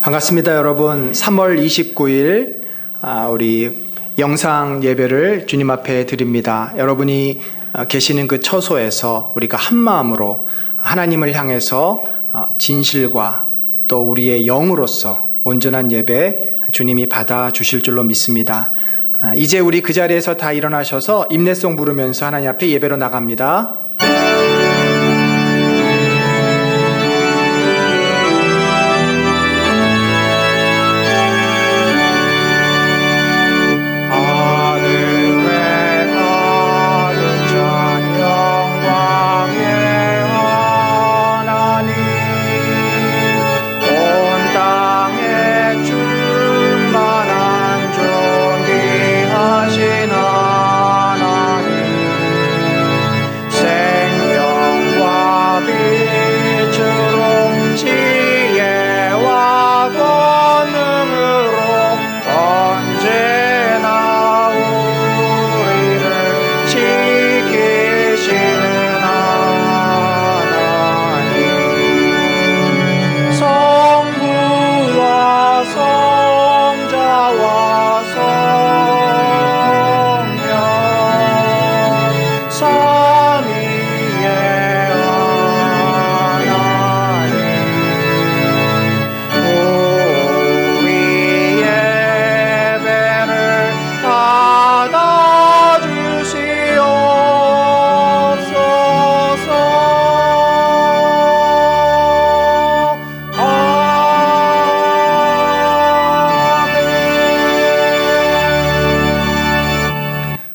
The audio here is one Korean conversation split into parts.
반갑습니다, 여러분. 3월 29일 우리 영상 예배를 주님 앞에 드립니다. 여러분이 계시는 그 처소에서 우리가 한 마음으로 하나님을 향해서 진실과 또 우리의 영으로서 온전한 예배 주님이 받아주실 줄로 믿습니다. 이제 우리 그 자리에서 다 일어나셔서 임내송 부르면서 하나님 앞에 예배로 나갑니다.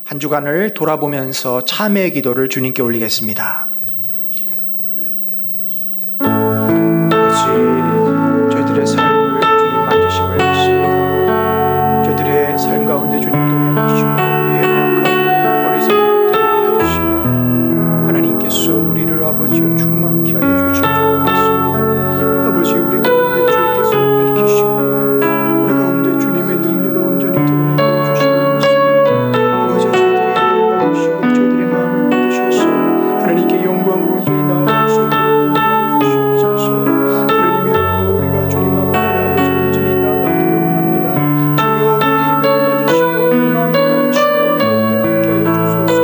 한 주간을 돌아보면서 참회의 기도를 주님께 올리겠습니다. 저희들의 삶을 주님 만지심을 믿습니다. 저희들의 삶 가운데 주님 동행하시고 우리의 연약하고 어리석은 것들을 받으시며 하나님께서 우리를 아버지여 충만케 하여 주실 줄 믿습니다. 아버지, 우리 가운데 주의 뜻을 밝히시고 우리 가운데 주님의 능력을 온전히 드러내 보여주시고 저희들의 마음을 받으셔서 하나님께 영광으로 온전히 나아갈 수 있도록 인도하여 주시옵소서. 하나님이여, 우리가 주님 앞에 아버지 온전히 나아가기를 원합니다. 주여, 우리의 받으시고 우리의 마음을 받으시고 우리 가운데 함께하여 주소서.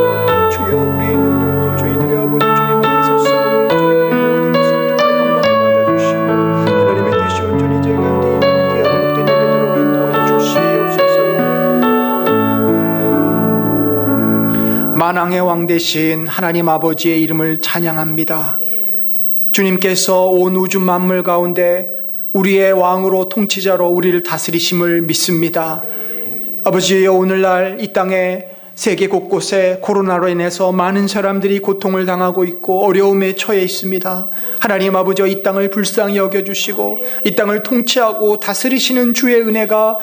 주여, 우리의 능력으로 저희들의 아버지 주님 앞에서 싸우니 저희들의 모든 것을 다 영광을 받아주시고 하나님의 뜻이 온전히 저희 가운데 이루어지게 하고 복된 예배대로 인도하여 주시옵소서. 만왕의 왕 되신 하나님 아버지의 이름을 찬양합니다. 주님께서 온 우주 만물 가운데 우리의 왕으로 통치자로 우리를 다스리심을 믿습니다. 아버지여, 오늘날 이 땅에 세계 곳곳에 코로나로 인해서 많은 사람들이 고통을 당하고 있고 어려움에 처해 있습니다. 하나님 아버지여, 이 땅을 불쌍히 여겨주시고 이 땅을 통치하고 다스리시는 주의 은혜가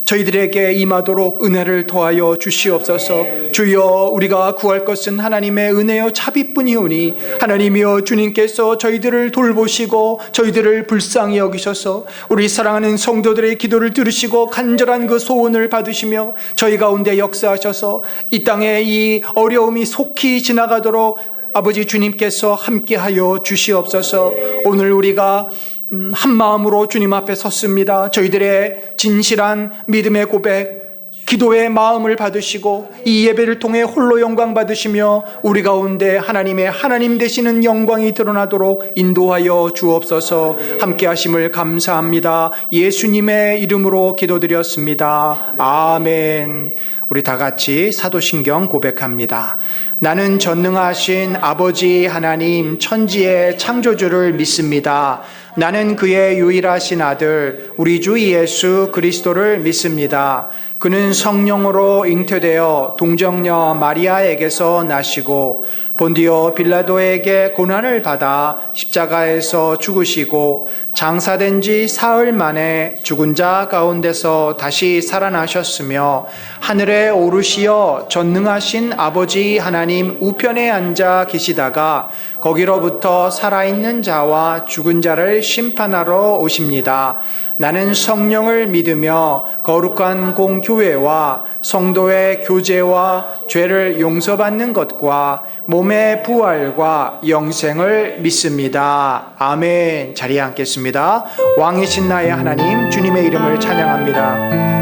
저희들에게 임하도록 은혜를 더하여 주시옵소서. 주여, 우리가 구할 것은 하나님의 은혜여 자비뿐이오니 하나님이여, 주님께서 저희들을 돌보시고 저희들을 불쌍히 여기셔서 우리 사랑하는 성도들의 기도를 들으시고 간절한 그 소원을 받으시며 저희 가운데 역사하셔서 이 땅의 이 어려움이 속히 지나가도록 아버지 주님께서 함께하여 주시옵소서. 오늘 우리가 한 마음으로 주님 앞에 섰습니다. 저희들의 진실한 믿음의 고백, 기도의 마음을 받으시고 이 예배를 통해 홀로 영광 받으시며 우리 가운데 하나님의 하나님 되시는 영광이 드러나도록 인도하여 주옵소서. 함께 하심을 감사합니다. 예수님의 이름으로 기도드렸습니다. 아멘. 우리 다 같이 사도신경 고백합니다. 나는 전능하신 아버지 하나님 천지의 창조주를 믿습니다. 나는 그의 유일하신 아들 우리 주 예수 그리스도를 믿습니다. 그는 성령으로 잉태되어 동정녀 마리아에게서 나시고 본디오 빌라도에게 고난을 받아 십자가에서 죽으시고 장사된 지 사흘 만에 죽은 자 가운데서 다시 살아나셨으며 하늘에 오르시어 전능하신 아버지 하나님 우편에 앉아 계시다가 거기로부터 살아있는 자와 죽은 자를 심판하러 오십니다. 나는 성령을 믿으며 거룩한 공교회와 성도의 교제와 죄를 용서받는 것과 몸의 부활과 영생을 믿습니다. 아멘. 자리에 앉겠습니다. 왕이신 나의 하나님, 주님의 이름을 찬양합니다.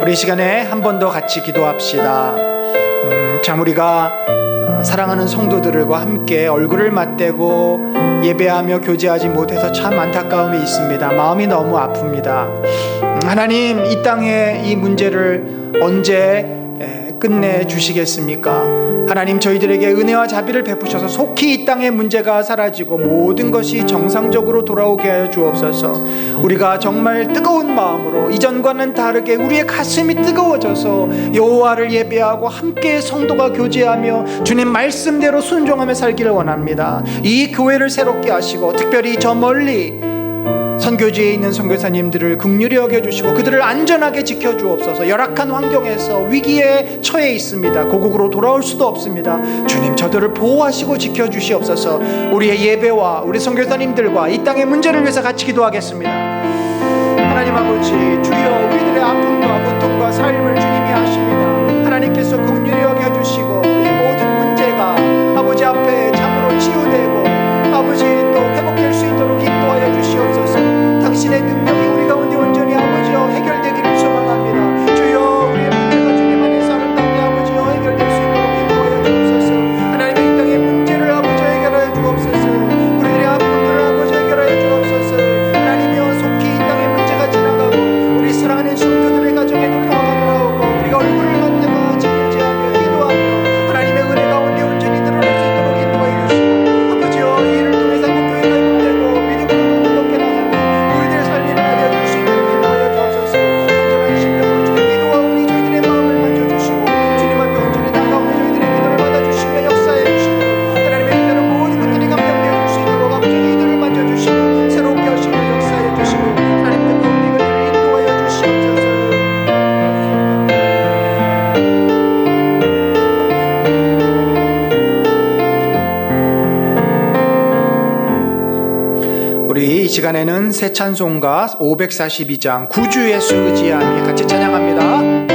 우리 이 시간에 한 번 더 같이 기도합시다. 참 우리가 사랑하는 성도들과 함께 얼굴을 맞대고 예배하며 교제하지 못해서 참 안타까움이 있습니다. 마음이 너무 아픕니다. 하나님, 이 땅의 이 문제를 언제 끝내 주시겠습니까? 하나님, 저희들에게 은혜와 자비를 베푸셔서 속히 이 땅의 문제가 사라지고 모든 것이 정상적으로 돌아오게 하여 주옵소서. 우리가 정말 뜨거운 마음으로 이전과는 다르게 우리의 가슴이 뜨거워져서 여호와를 예배하고 함께 성도가 교제하며 주님 말씀대로 순종하며 살기를 원합니다. 이 교회를 새롭게 하시고 특별히 저 멀리 선교지에 있는 선교사님들을 긍휼히 여겨주시고 그들을 안전하게 지켜주옵소서. 열악한 환경에서 위기에 처해 있습니다. 고국으로 돌아올 수도 없습니다. 주님, 저들을 보호하시고 지켜주시옵소서. 우리의 예배와 우리 선교사님들과 이 땅의 문제를 위해서 같이 기도하겠습니다. 하나님 아버지, 주여, 우리들의 아픔과 고통과 삶을 주님이 아십니다. 하나님께서 긍휼히 여겨주시고 이 모든 문제가 아버지 앞에 참으로 치유되고 아버지 또 회복될 수 있도록 인도하여 주시옵소서. 당신의 능력이 우리 가운데 온전히 아버지여 해결되기를 소망합니다. 주여, 우리의 문제가 주님 안에서 아름답게 아버지여 해결될 수 있도록 인도하여 주옵소서. 하나님의 이 땅의 문제를 아버지 해결하여 주옵소서. 우리들의 아픔들을 아버지 해결하여 주옵소서. 하나님이여, 속히 이 땅의 문제가 지나가고 우리 사랑하는 성도들의 가정에도 평화가 돌아오고 우리가 얼굴을 맞대고 지켜지하며 기도하며 하나님의 은혜 가운데 온전히 드러날 수 있도록 인도하여 주시고 아버지여, 이 일을 통해서 교회가 회복되고 믿음으로 높게 나가고 우리들의 삶이 변화되어 줄 수 있도록 인도하여 주옵소서. 간절한 심령으로 주께 기도하오니 저희들의 마음을 만져주시고 주님 앞에 온전히 나가오니 저희들의 기도를 받아주시며 역사해 주시고 하나님의 뜻대로 모든 것들이 감당되어 줄 수 있도록 아버지 저희들을 만져주시고 새롭게 하시고 역사해 주시고 하나님 뜻 가운데 이것들을 인도하여 주시옵소서. 우리 이 시간에는 새 찬송가 542장 구주 예수 의지함이 같이 찬양합니다.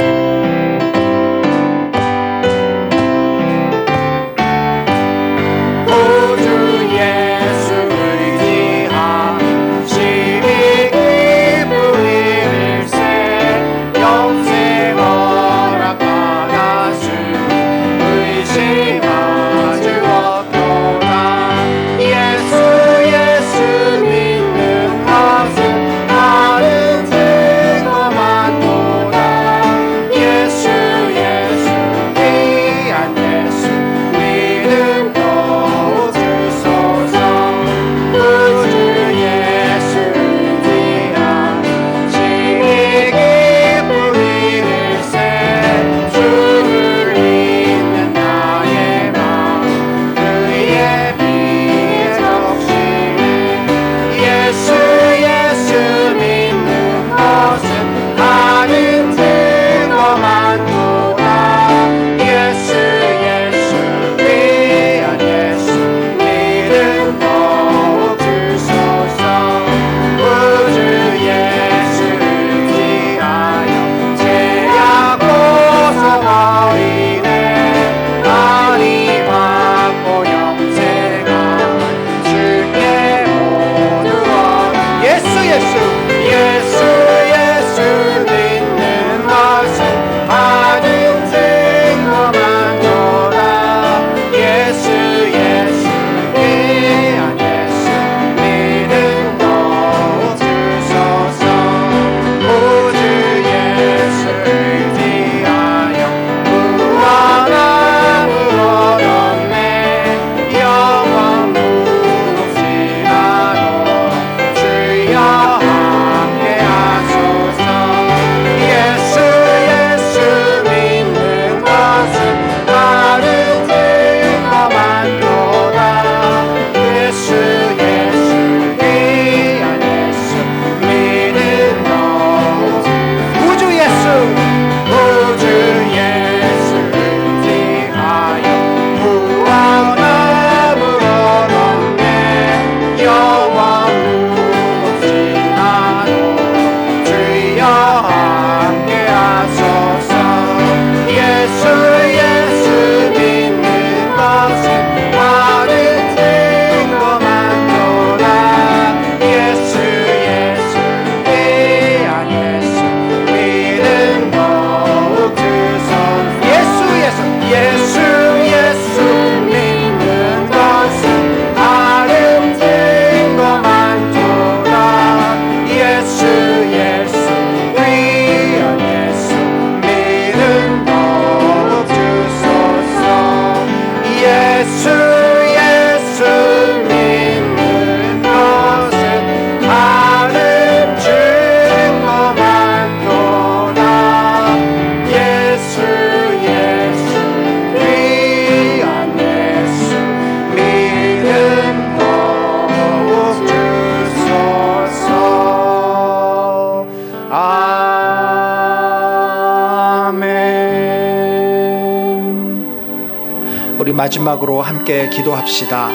마지막으로 함께 기도합시다.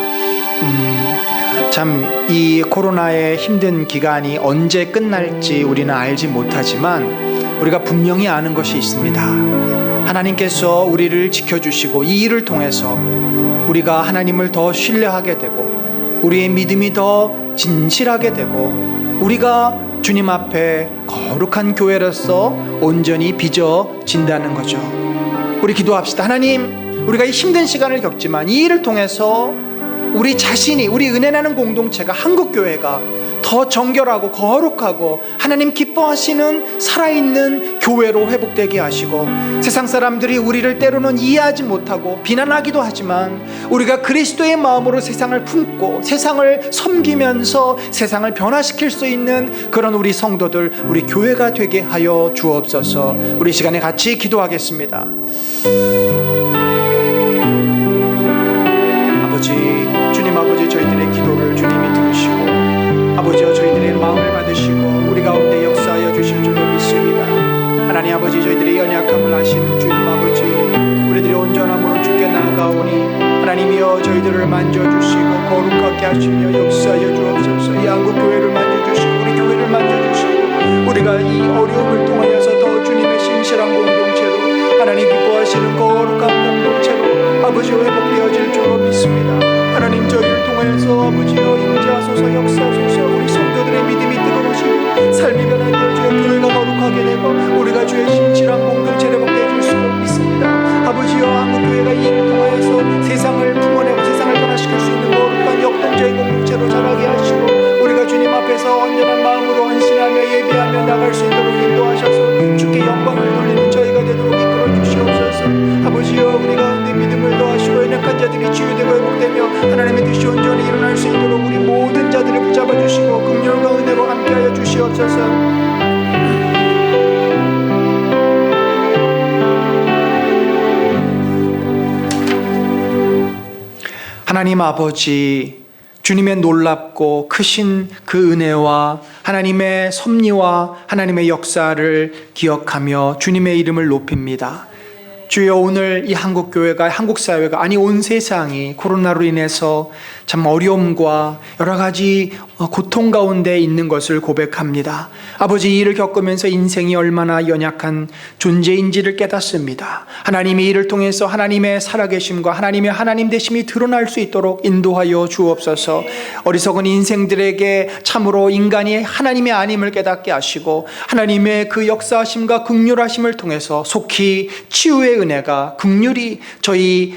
참 이 코로나의 힘든 기간이 언제 끝날지 우리는 알지 못하지만 우리가 분명히 아는 것이 있습니다. 하나님께서 우리를 지켜주시고 이 일을 통해서 우리가 하나님을 더 신뢰하게 되고 우리의 믿음이 더 진실하게 되고 우리가 주님 앞에 거룩한 교회로서 온전히 빚어진다는 거죠. 우리 기도합시다. 하나님, 우리가 이 힘든 시간을 겪지만 이 일을 통해서 우리 자신이, 우리 은혜 나는 공동체가, 한국교회가 더 정결하고 거룩하고 하나님 기뻐하시는 살아있는 교회로 회복되게 하시고 세상 사람들이 우리를 때로는 이해하지 못하고 비난하기도 하지만 우리가 그리스도의 마음으로 세상을 품고 세상을 섬기면서 세상을 변화시킬 수 있는 그런 우리 성도들, 우리 교회가 되게 하여 주옵소서. 우리 시간에 같이 기도하겠습니다. 주님 아버지, 저희들의 기도를 주님이 들으시고 아버지여 저희들의 마음을 받으시고 우리 가운데 역사하여 주실 줄로 믿습니다. 하나님 아버지, 저희들의 연약함을 아시는 주님 아버지, 우리들이 온전함으로 주께 나아가오니 하나님이여 저희들을 만져주시고 거룩하게 하시며 역사하여 주옵소서. 이 한국교회를 만져주시고 우리 교회를 만져주시고 우리가 이 어려움을 통하여서 더 주님의 신실한 공동체로 하나님 기뻐하시는 거룩한 공동체로 아버지여 회복되어질 줄로 믿습니다. 하나님 저희를 통하여서 아버지여 임재하소서, 역사하소서. 우리 성도들의 믿음이 뜨거우시고 삶이 변하여 주의 교회가 거룩하게 되고 우리가 주의 신실한 공동체를 회복되어질 줄로 믿습니다. 아버지여 한국교회가 이 일을 통하여서 세상을 품어내고 세상을 변화시킬 수 있는 거룩한 역동적인 공동체로 자라게 하시고 우리가 주님 앞에서 온전한 마음으로 헌신하며 예배하며 나갈 수 있도록 인도하셔서 주께 영광을 돌리는 저희가 되도록 이끌어 주시옵소서. 아버지여 우리 가운데 믿음을 더하시고 연약한 자들이 치유되고 회복되며 하나님의 뜻이 온전히 일어날 수 있도록 우리 모든 자들을 붙잡아 주시고 긍휼과 은혜로 함께하여 주시옵소서. 하나님 아버지, 주님의 놀랍고 크신 그 은혜와 하나님의 섭리와 하나님의 역사를 기억하며 주님의 이름을 높입니다. 주여, 오늘 이 한국교회가, 한국사회가, 아니 온 세상이 코로나로 인해서 참 어려움과 여러 가지 고통 가운데 있는 것을 고백합니다. 아버지, 이 일을 겪으면서 인생이 얼마나 연약한 존재인지를 깨닫습니다. 하나님이 이를 통해서 하나님의 살아계심과 하나님의 하나님 되심이 드러날 수 있도록 인도하여 주옵소서. 어리석은 인생들에게 참으로 인간이 하나님의 아님을 깨닫게 하시고 하나님의 그 역사하심과 긍휼하심을 통해서 속히 치유의 은혜가 긍휼히 저희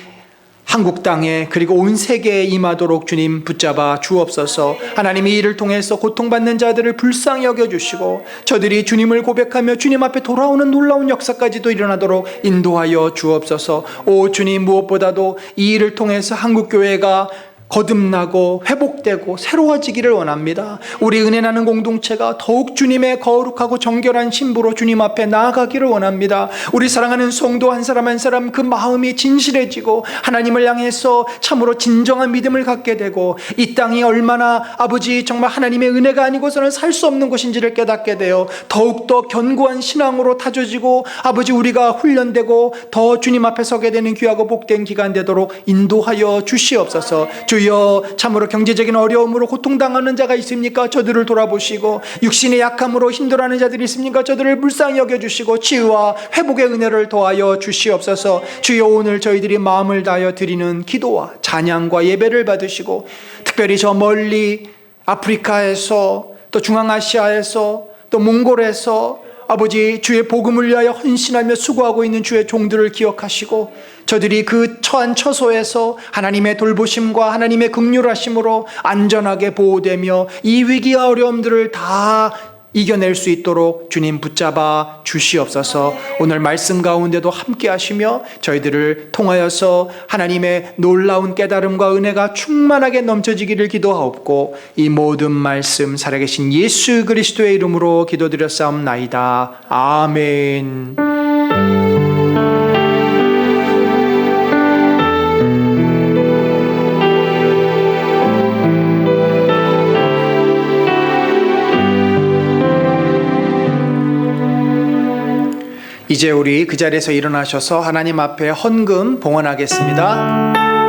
한국 땅에 그리고 온 세계에 임하도록 주님 붙잡아 주옵소서. 하나님이 이를 통해서 고통받는 자들을 불쌍히 여겨주시고 저들이 주님을 고백하며 주님 앞에 돌아오는 놀라운 역사까지도 일어나도록 인도하여 주옵소서. 오 주님, 무엇보다도 이 일을 통해서 한국교회가 거듭나고 회복되고 새로워지기를 원합니다. 우리 은혜 나는 공동체가 더욱 주님의 거룩하고 정결한 신부로 주님 앞에 나아가기를 원합니다. 우리 사랑하는 성도 한 사람 한 사람 그 마음이 진실해지고 하나님을 향해서 참으로 진정한 믿음을 갖게 되고 이 땅이 얼마나 아버지 정말 하나님의 은혜가 아니고서는 살 수 없는 곳인지를 깨닫게 되어 더욱더 견고한 신앙으로 다져지고 아버지 우리가 훈련되고 더 주님 앞에 서게 되는 귀하고 복된 기간 되도록 인도하여 주시옵소서. 주여, 참으로 경제적인 어려움으로 고통당하는 자가 있습니까? 저들을 돌아보시고 육신의 약함으로 힘들어하는 자들이 있습니까? 저들을 불쌍히 여겨주시고 치유와 회복의 은혜를 더하여 주시옵소서. 주여, 오늘 저희들이 마음을 다하여 드리는 기도와 찬양과 예배를 받으시고 특별히 저 멀리 아프리카에서 또 중앙아시아에서 또 몽골에서 아버지 주의 복음을 위하여 헌신하며 수고하고 있는 주의 종들을 기억하시고 저들이 그 처한 처소에서 하나님의 돌보심과 하나님의 긍휼하심으로 안전하게 보호되며 이 위기와 어려움들을 다 이겨낼 수 있도록 주님 붙잡아 주시옵소서. 오늘 말씀 가운데도 함께 하시며 저희들을 통하여서 하나님의 놀라운 깨달음과 은혜가 충만하게 넘쳐지기를 기도하옵고 이 모든 말씀 살아계신 예수 그리스도의 이름으로 기도드렸사옵나이다. 아멘. 이제 우리 그 자리에서 일어나셔서 하나님 앞에 헌금 봉헌하겠습니다.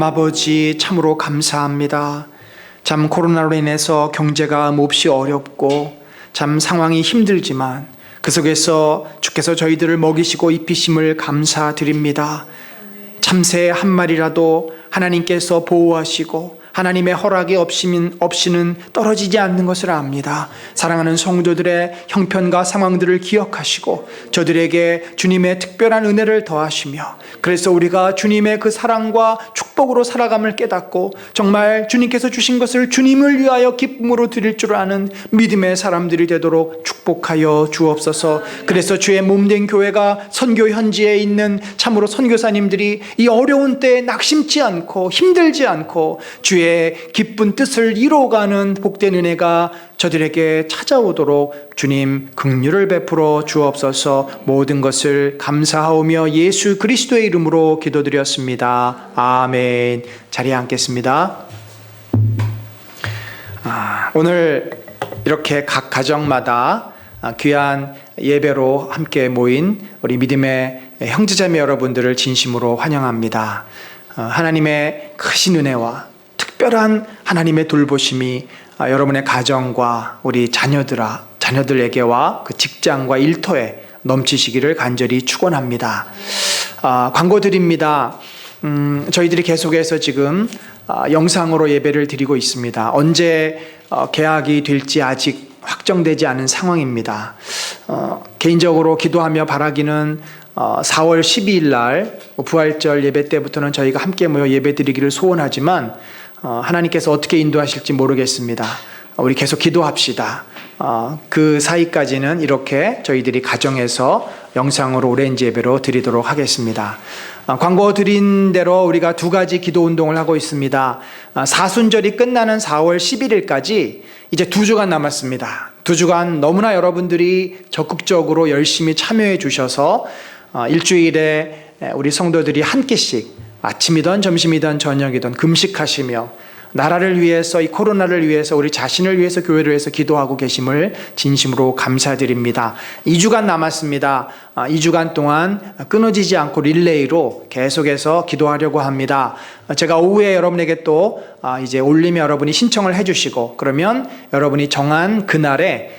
하나님 아버지 참으로 감사합니다. 참 코로나로 인해서 경제가 몹시 어렵고 참 상황이 힘들지만 그 속에서 주께서 저희들을 먹이시고 입히심을 감사드립니다. 참새 한 마리라도 하나님께서 보호하시고 하나님의 허락이 없이는 떨어지지 않는 것을 압니다. 사랑하는 성도들의 형편과 상황들을 기억하시고 저들에게 주님의 특별한 은혜를 더하시며 그래서 우리가 주님의 그 사랑과 축복으로 살아감을 깨닫고 정말 주님께서 주신 것을 주님을 위하여 기쁨으로 드릴 줄 아는 믿음의 사람들이 되도록 축복하여 주옵소서. 그래서 주의 몸된 교회가 선교 현지에 있는 참으로 선교사님들이 이 어려운 때에 낙심치 않고 힘들지 않고 주의 기쁜 뜻을 이루어가는 복된 은혜가 저들에게 찾아오도록 주님 긍휼을 베풀어 주옵소서. 모든 것을 감사하오며 예수 그리스도의 이름으로 기도드렸습니다. 아멘. 자리에 앉겠습니다. 오늘 이렇게 각 가정마다 귀한 예배로 함께 모인 우리 믿음의 형제자매 여러분들을 진심으로 환영합니다. 하나님의 크신 은혜와 특별한 하나님의 돌보심이 여러분의 가정과 우리 자녀들에게와 그 직장과 일터에 넘치시기를 간절히 축원합니다. 광고 드립니다. 저희들이 계속해서 지금 영상으로 예배를 드리고 있습니다. 언제 개학이 될지 아직 확정되지 않은 상황입니다. 개인적으로 기도하며 바라기는 4월 12일 날 부활절 예배 때부터는 저희가 함께 모여 예배 드리기를 소원하지만 하나님께서 어떻게 인도하실지 모르겠습니다. 우리 계속 기도합시다. 그 사이까지는 이렇게 저희들이 가정에서 영상으로 오렌지 예배로 드리도록 하겠습니다. 광고 드린 대로 우리가 두 가지 기도 운동을 하고 있습니다. 사순절이 끝나는 4월 11일까지 이제 2주간 남았습니다. 2주간 너무나 여러분들이 적극적으로 열심히 참여해 주셔서 일주일에 우리 성도들이 한 끼씩 아침이든 점심이든 저녁이든 금식하시며 나라를 위해서 이 코로나를 위해서 우리 자신을 위해서 교회를 위해서 기도하고 계심을 진심으로 감사드립니다. 2주간 남았습니다. 2주간 동안 끊어지지 않고 릴레이로 계속해서 기도하려고 합니다. 제가 오후에 여러분에게 또 이제 올리면 여러분이 신청을 해주시고 그러면 여러분이 정한 그날에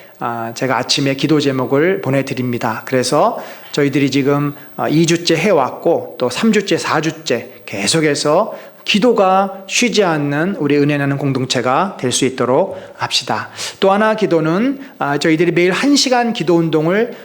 제가 아침에 기도 제목을 보내드립니다. 그래서 저희들이 지금 2주째 해왔고 또 3주째 4주째 계속해서 기도가 쉬지 않는 우리 은혜 나는 공동체가 될 수 있도록 합시다. 또 하나 기도는 저희들이 매일 1시간 기도 운동을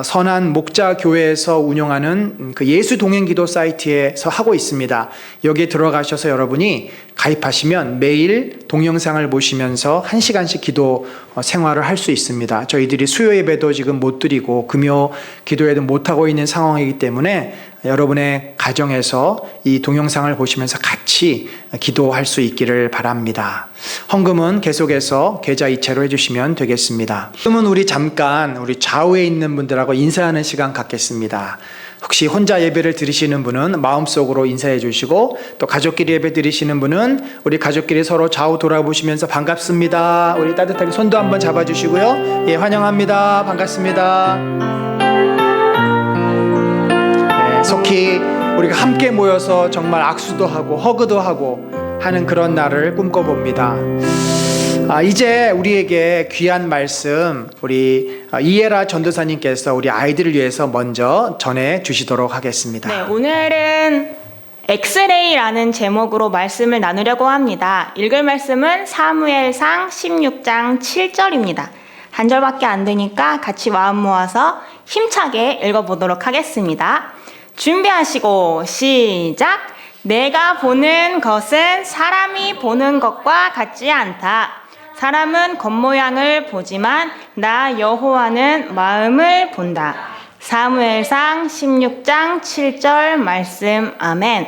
선한 목자 교회에서 운영하는 그 예수 동행 기도 사이트에서 하고 있습니다. 여기에 들어가셔서 여러분이 가입하시면 매일 동영상을 보시면서 1시간씩 기도 생활을 할 수 있습니다. 저희들이 수요 예배도 지금 못 드리고 금요 기도회도 못하고 있는 상황이기 때문에 여러분의 가정에서 이 동영상을 보시면서 같이 기도할 수 있기를 바랍니다. 헌금은 계속해서 계좌 이체로 해주시면 되겠습니다. 지금은 우리 잠깐 우리 좌우에 있는 분들하고 인사하는 시간 갖겠습니다. 혹시 혼자 예배를 드리시는 분은 마음속으로 인사해 주시고 또 가족끼리 예배 드리시는 분은 우리 가족끼리 서로 좌우 돌아보시면서 반갑습니다. 우리 따뜻하게 손도 한번 잡아주시고요. 예, 환영합니다. 반갑습니다. 네, 속히 우리가 함께 모여서 정말 악수도 하고 허그도 하고 하는 그런 날을 꿈꿔봅니다. 이제 우리에게 귀한 말씀 우리 이해라 전도사님께서 우리 아이들을 위해서 먼저 전해 주시도록 하겠습니다. 네, 오늘은 엑스레이라는 제목으로 말씀을 나누려고 합니다. 읽을 말씀은 사무엘상 16장 7절입니다. 한 절밖에 안 되니까 같이 마음 모아서 힘차게 읽어보도록 하겠습니다. 준비하시고 시작! 내가 보는 것은 사람이 보는 것과 같지 않다. 사람은 겉모양을 보지만 나 여호와는 마음을 본다. 사무엘상 16장 7절 말씀. 아멘.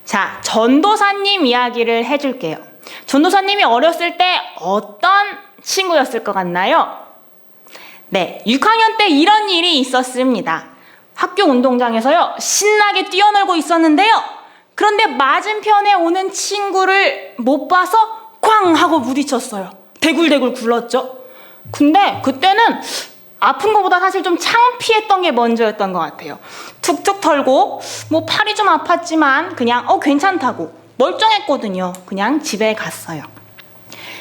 자, 전도사님 이야기를 해줄게요. 전도사님이 어렸을 때 어떤 친구였을 것 같나요? 네, 6학년 때 이런 일이 있었습니다. 학교 운동장에서요, 신나게 뛰어놀고 있었는데요. 그런데 맞은편에 오는 친구를 못 봐서 꽝 하고 부딪혔어요. 대굴대굴 굴렀죠. 근데 그때는 아픈 것보다 사실 좀 창피했던 게 먼저였던 것 같아요. 툭툭 털고 뭐 팔이 좀 아팠지만 그냥 괜찮다고 멀쩡했거든요. 그냥 집에 갔어요.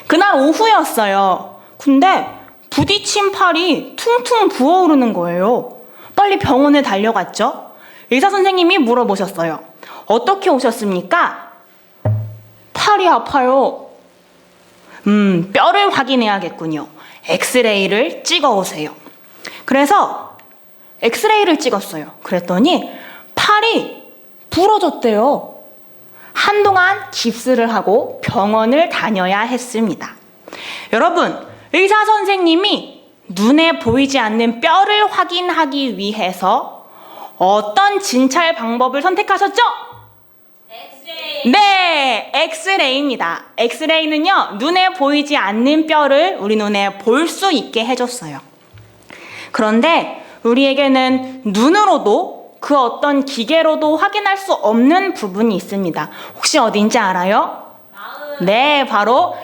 그날 오후였어요. 근데 부딪힌 팔이 퉁퉁 부어오르는 거예요. 빨리 병원에 달려갔죠. 의사 선생님이 물어보셨어요. 어떻게 오셨습니까? 팔이 아파요. 뼈를 확인해야겠군요. 엑스레이를 찍어 오세요. 그래서 엑스레이를 찍었어요. 그랬더니 팔이 부러졌대요. 한동안 깁스를 하고 병원을 다녀야 했습니다. 여러분, 의사 선생님이 눈에 보이지 않는 뼈를 확인하기 위해서 어떤 진찰 방법을 선택하셨죠? 네, 엑스레이입니다. 엑스레이는요, 눈에 보이지 않는 뼈를 우리 눈에 볼 수 있게 해줬어요. 그런데 우리에게는 눈으로도 그 어떤 기계로도 확인할 수 없는 부분이 있습니다. 혹시 어딘지 알아요? 마음. 네, 바로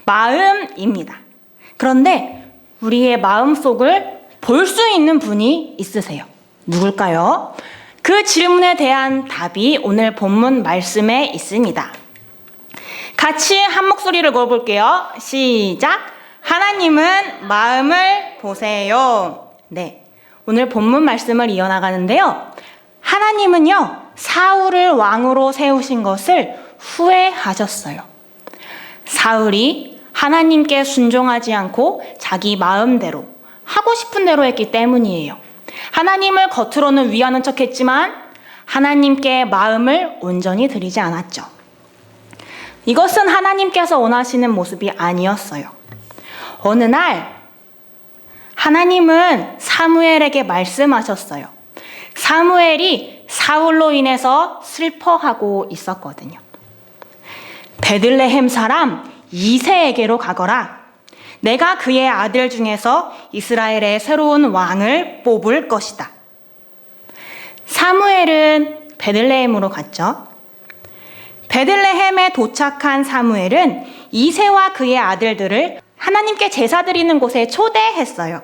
마음입니다. 그런데 우리의 마음속을 볼 수 있는 분이 있으세요. 누굴까요? 그 질문에 대한 답이 오늘 본문 말씀에 있습니다. 같이 한 목소리를 걸어볼게요. 시작! 하나님은 마음을 보세요. 네, 오늘 본문 말씀을 이어나가는데요. 하나님은요, 사울을 왕으로 세우신 것을 후회하셨어요. 사울이 하나님께 순종하지 않고 자기 마음대로 하고 싶은 대로 했기 때문이에요. 하나님을 겉으로는 위하는 척했지만 하나님께 마음을 온전히 드리지 않았죠. 이것은 하나님께서 원하시는 모습이 아니었어요. 어느 날 하나님은 사무엘에게 말씀하셨어요. 사무엘이 사울로 인해서 슬퍼하고 있었거든요. 베들레헴 사람 이새에게로 가거라. 내가 그의 아들 중에서 이스라엘의 새로운 왕을 뽑을 것이다. 사무엘은 베들레헴으로 갔죠. 베들레헴에 도착한 사무엘은 이새와 그의 아들들을 하나님께 제사 드리는 곳에 초대했어요.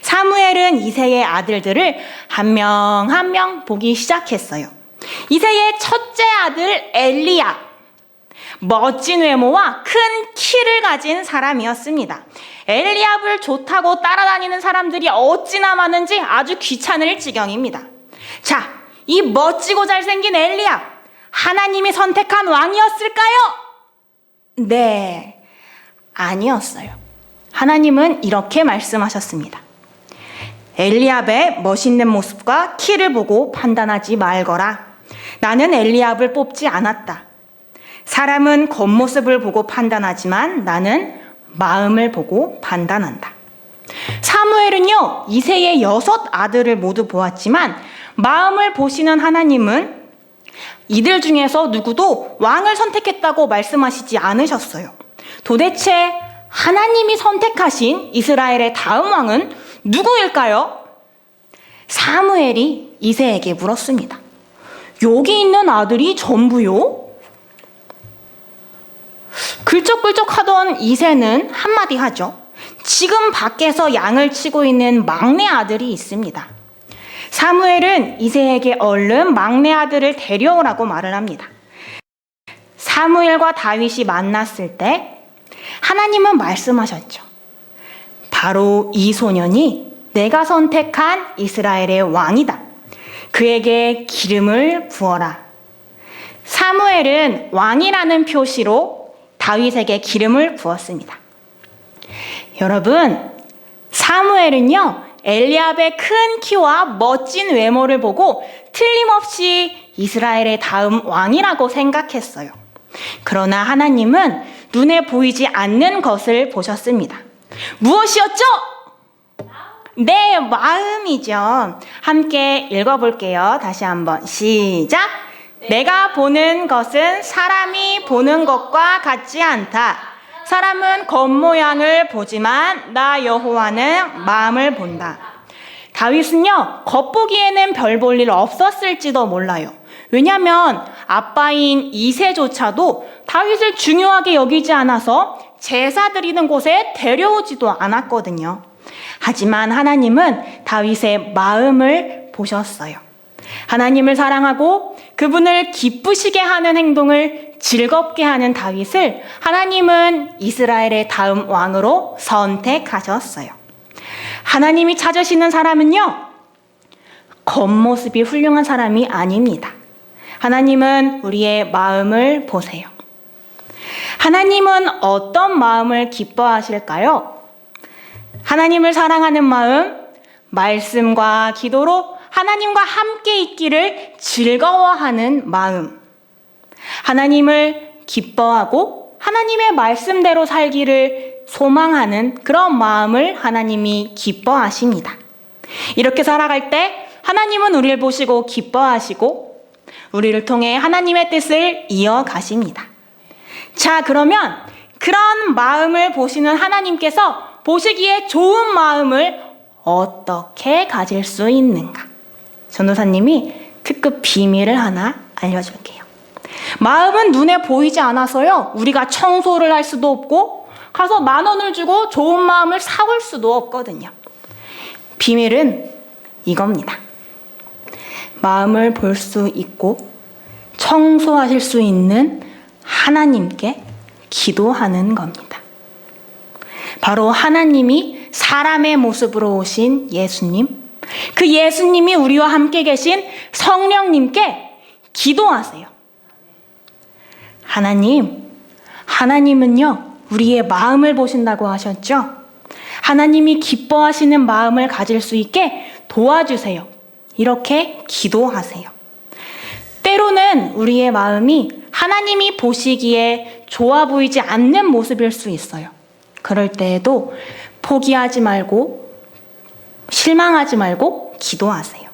사무엘은 이새의 아들들을 한 명 한 명 보기 시작했어요. 이새의 첫째 아들 엘리야, 멋진 외모와 큰 키를 가진 사람이었습니다. 엘리압을 좋다고 따라다니는 사람들이 어찌나 많은지 아주 귀찮을 지경입니다. 자, 이 멋지고 잘생긴 엘리압, 하나님이 선택한 왕이었을까요? 네, 아니었어요. 하나님은 이렇게 말씀하셨습니다. 엘리압의 멋있는 모습과 키를 보고 판단하지 말거라. 나는 엘리압을 뽑지 않았다. 사람은 겉모습을 보고 판단하지만 나는 마음을 보고 판단한다. 사무엘은요, 이새의 6 아들을 모두 보았지만 마음을 보시는 하나님은 이들 중에서 누구도 왕을 선택했다고 말씀하시지 않으셨어요. 도대체 하나님이 선택하신 이스라엘의 다음 왕은 누구일까요? 사무엘이 이새에게 물었습니다. 여기 있는 아들이 전부요? 글쩍글쩍 하던 이새는 한마디 하죠. 지금 밖에서 양을 치고 있는 막내 아들이 있습니다. 사무엘은 이새에게 얼른 막내 아들을 데려오라고 말을 합니다. 사무엘과 다윗이 만났을 때 하나님은 말씀하셨죠. 바로 이 소년이 내가 선택한 이스라엘의 왕이다. 그에게 기름을 부어라. 사무엘은 왕이라는 표시로 다윗에게 기름을 부었습니다. 여러분, 사무엘은요, 엘리압의 큰 키와 멋진 외모를 보고 틀림없이 이스라엘의 다음 왕이라고 생각했어요. 그러나 하나님은 눈에 보이지 않는 것을 보셨습니다. 무엇이었죠? 네, 마음이죠. 함께 읽어볼게요. 다시 한번 시작! 내가 보는 것은 사람이 보는 것과 같지 않다. 사람은 겉모양을 보지만 나 여호와는 마음을 본다. 다윗은요, 겉보기에는 별 볼 일 없었을지도 몰라요. 왜냐하면 아빠인 이새조차도 다윗을 중요하게 여기지 않아서 제사 드리는 곳에 데려오지도 않았거든요. 하지만 하나님은 다윗의 마음을 보셨어요. 하나님을 사랑하고 그분을 기쁘시게 하는 행동을 즐겁게 하는 다윗을 하나님은 이스라엘의 다음 왕으로 선택하셨어요. 하나님이 찾으시는 사람은요, 겉모습이 훌륭한 사람이 아닙니다. 하나님은 우리의 마음을 보세요. 하나님은 어떤 마음을 기뻐하실까요? 하나님을 사랑하는 마음, 말씀과 기도로 하나님과 함께 있기를 즐거워하는 마음, 하나님을 기뻐하고 하나님의 말씀대로 살기를 소망하는 그런 마음을 하나님이 기뻐하십니다. 이렇게 살아갈 때 하나님은 우리를 보시고 기뻐하시고 우리를 통해 하나님의 뜻을 이어가십니다. 자, 그러면 그런 마음을 보시는 하나님께서 보시기에 좋은 마음을 어떻게 가질 수 있는가? 전도사님이 특급 비밀을 하나 알려줄게요. 마음은 눈에 보이지 않아서요, 우리가 청소를 할 수도 없고 가서 10,000원을 주고 좋은 마음을 사올 수도 없거든요. 비밀은 이겁니다. 마음을 볼 수 있고 청소하실 수 있는 하나님께 기도하는 겁니다. 바로 하나님이 사람의 모습으로 오신 예수님, 그 예수님이 우리와 함께 계신 성령님께 기도하세요. 하나님은요, 우리의 마음을 보신다고 하셨죠? 하나님이 기뻐하시는 마음을 가질 수 있게 도와주세요. 이렇게 기도하세요. 때로는 우리의 마음이 하나님이 보시기에 좋아 보이지 않는 모습일 수 있어요. 그럴 때에도 포기하지 말고 실망하지 말고 기도하세요.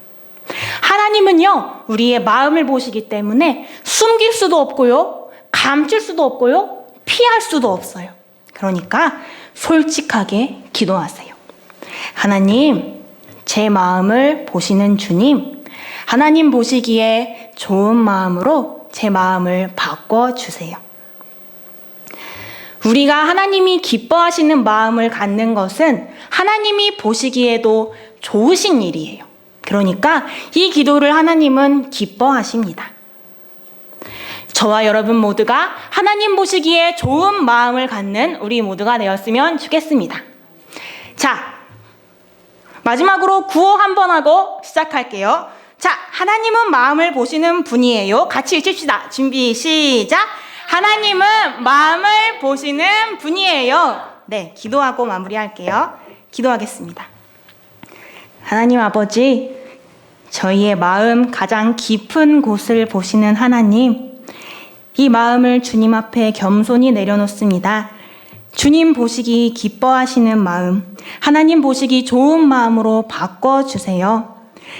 하나님은요, 우리의 마음을 보시기 때문에 숨길 수도 없고요, 감출 수도 없고요, 피할 수도 없어요. 그러니까 솔직하게 기도하세요. 하나님, 제 마음을 보시는 주님, 하나님 보시기에 좋은 마음으로 제 마음을 바꿔주세요. 우리가 하나님이 기뻐하시는 마음을 갖는 것은 하나님이 보시기에도 좋으신 일이에요. 그러니까 이 기도를 하나님은 기뻐하십니다. 저와 여러분 모두가 하나님 보시기에 좋은 마음을 갖는 우리 모두가 되었으면 좋겠습니다. 자, 마지막으로 구호 한번 하고 시작할게요. 자, 하나님은 마음을 보시는 분이에요. 같이 읽읍시다. 준비, 시작. 하나님은 마음을 보시는 분이에요. 네, 기도하고 마무리할게요. 기도하겠습니다. 하나님 아버지, 저희의 마음 가장 깊은 곳을 보시는 하나님, 이 마음을 주님 앞에 겸손히 내려놓습니다. 주님 보시기 기뻐하시는 마음, 하나님 보시기 좋은 마음으로 바꿔주세요.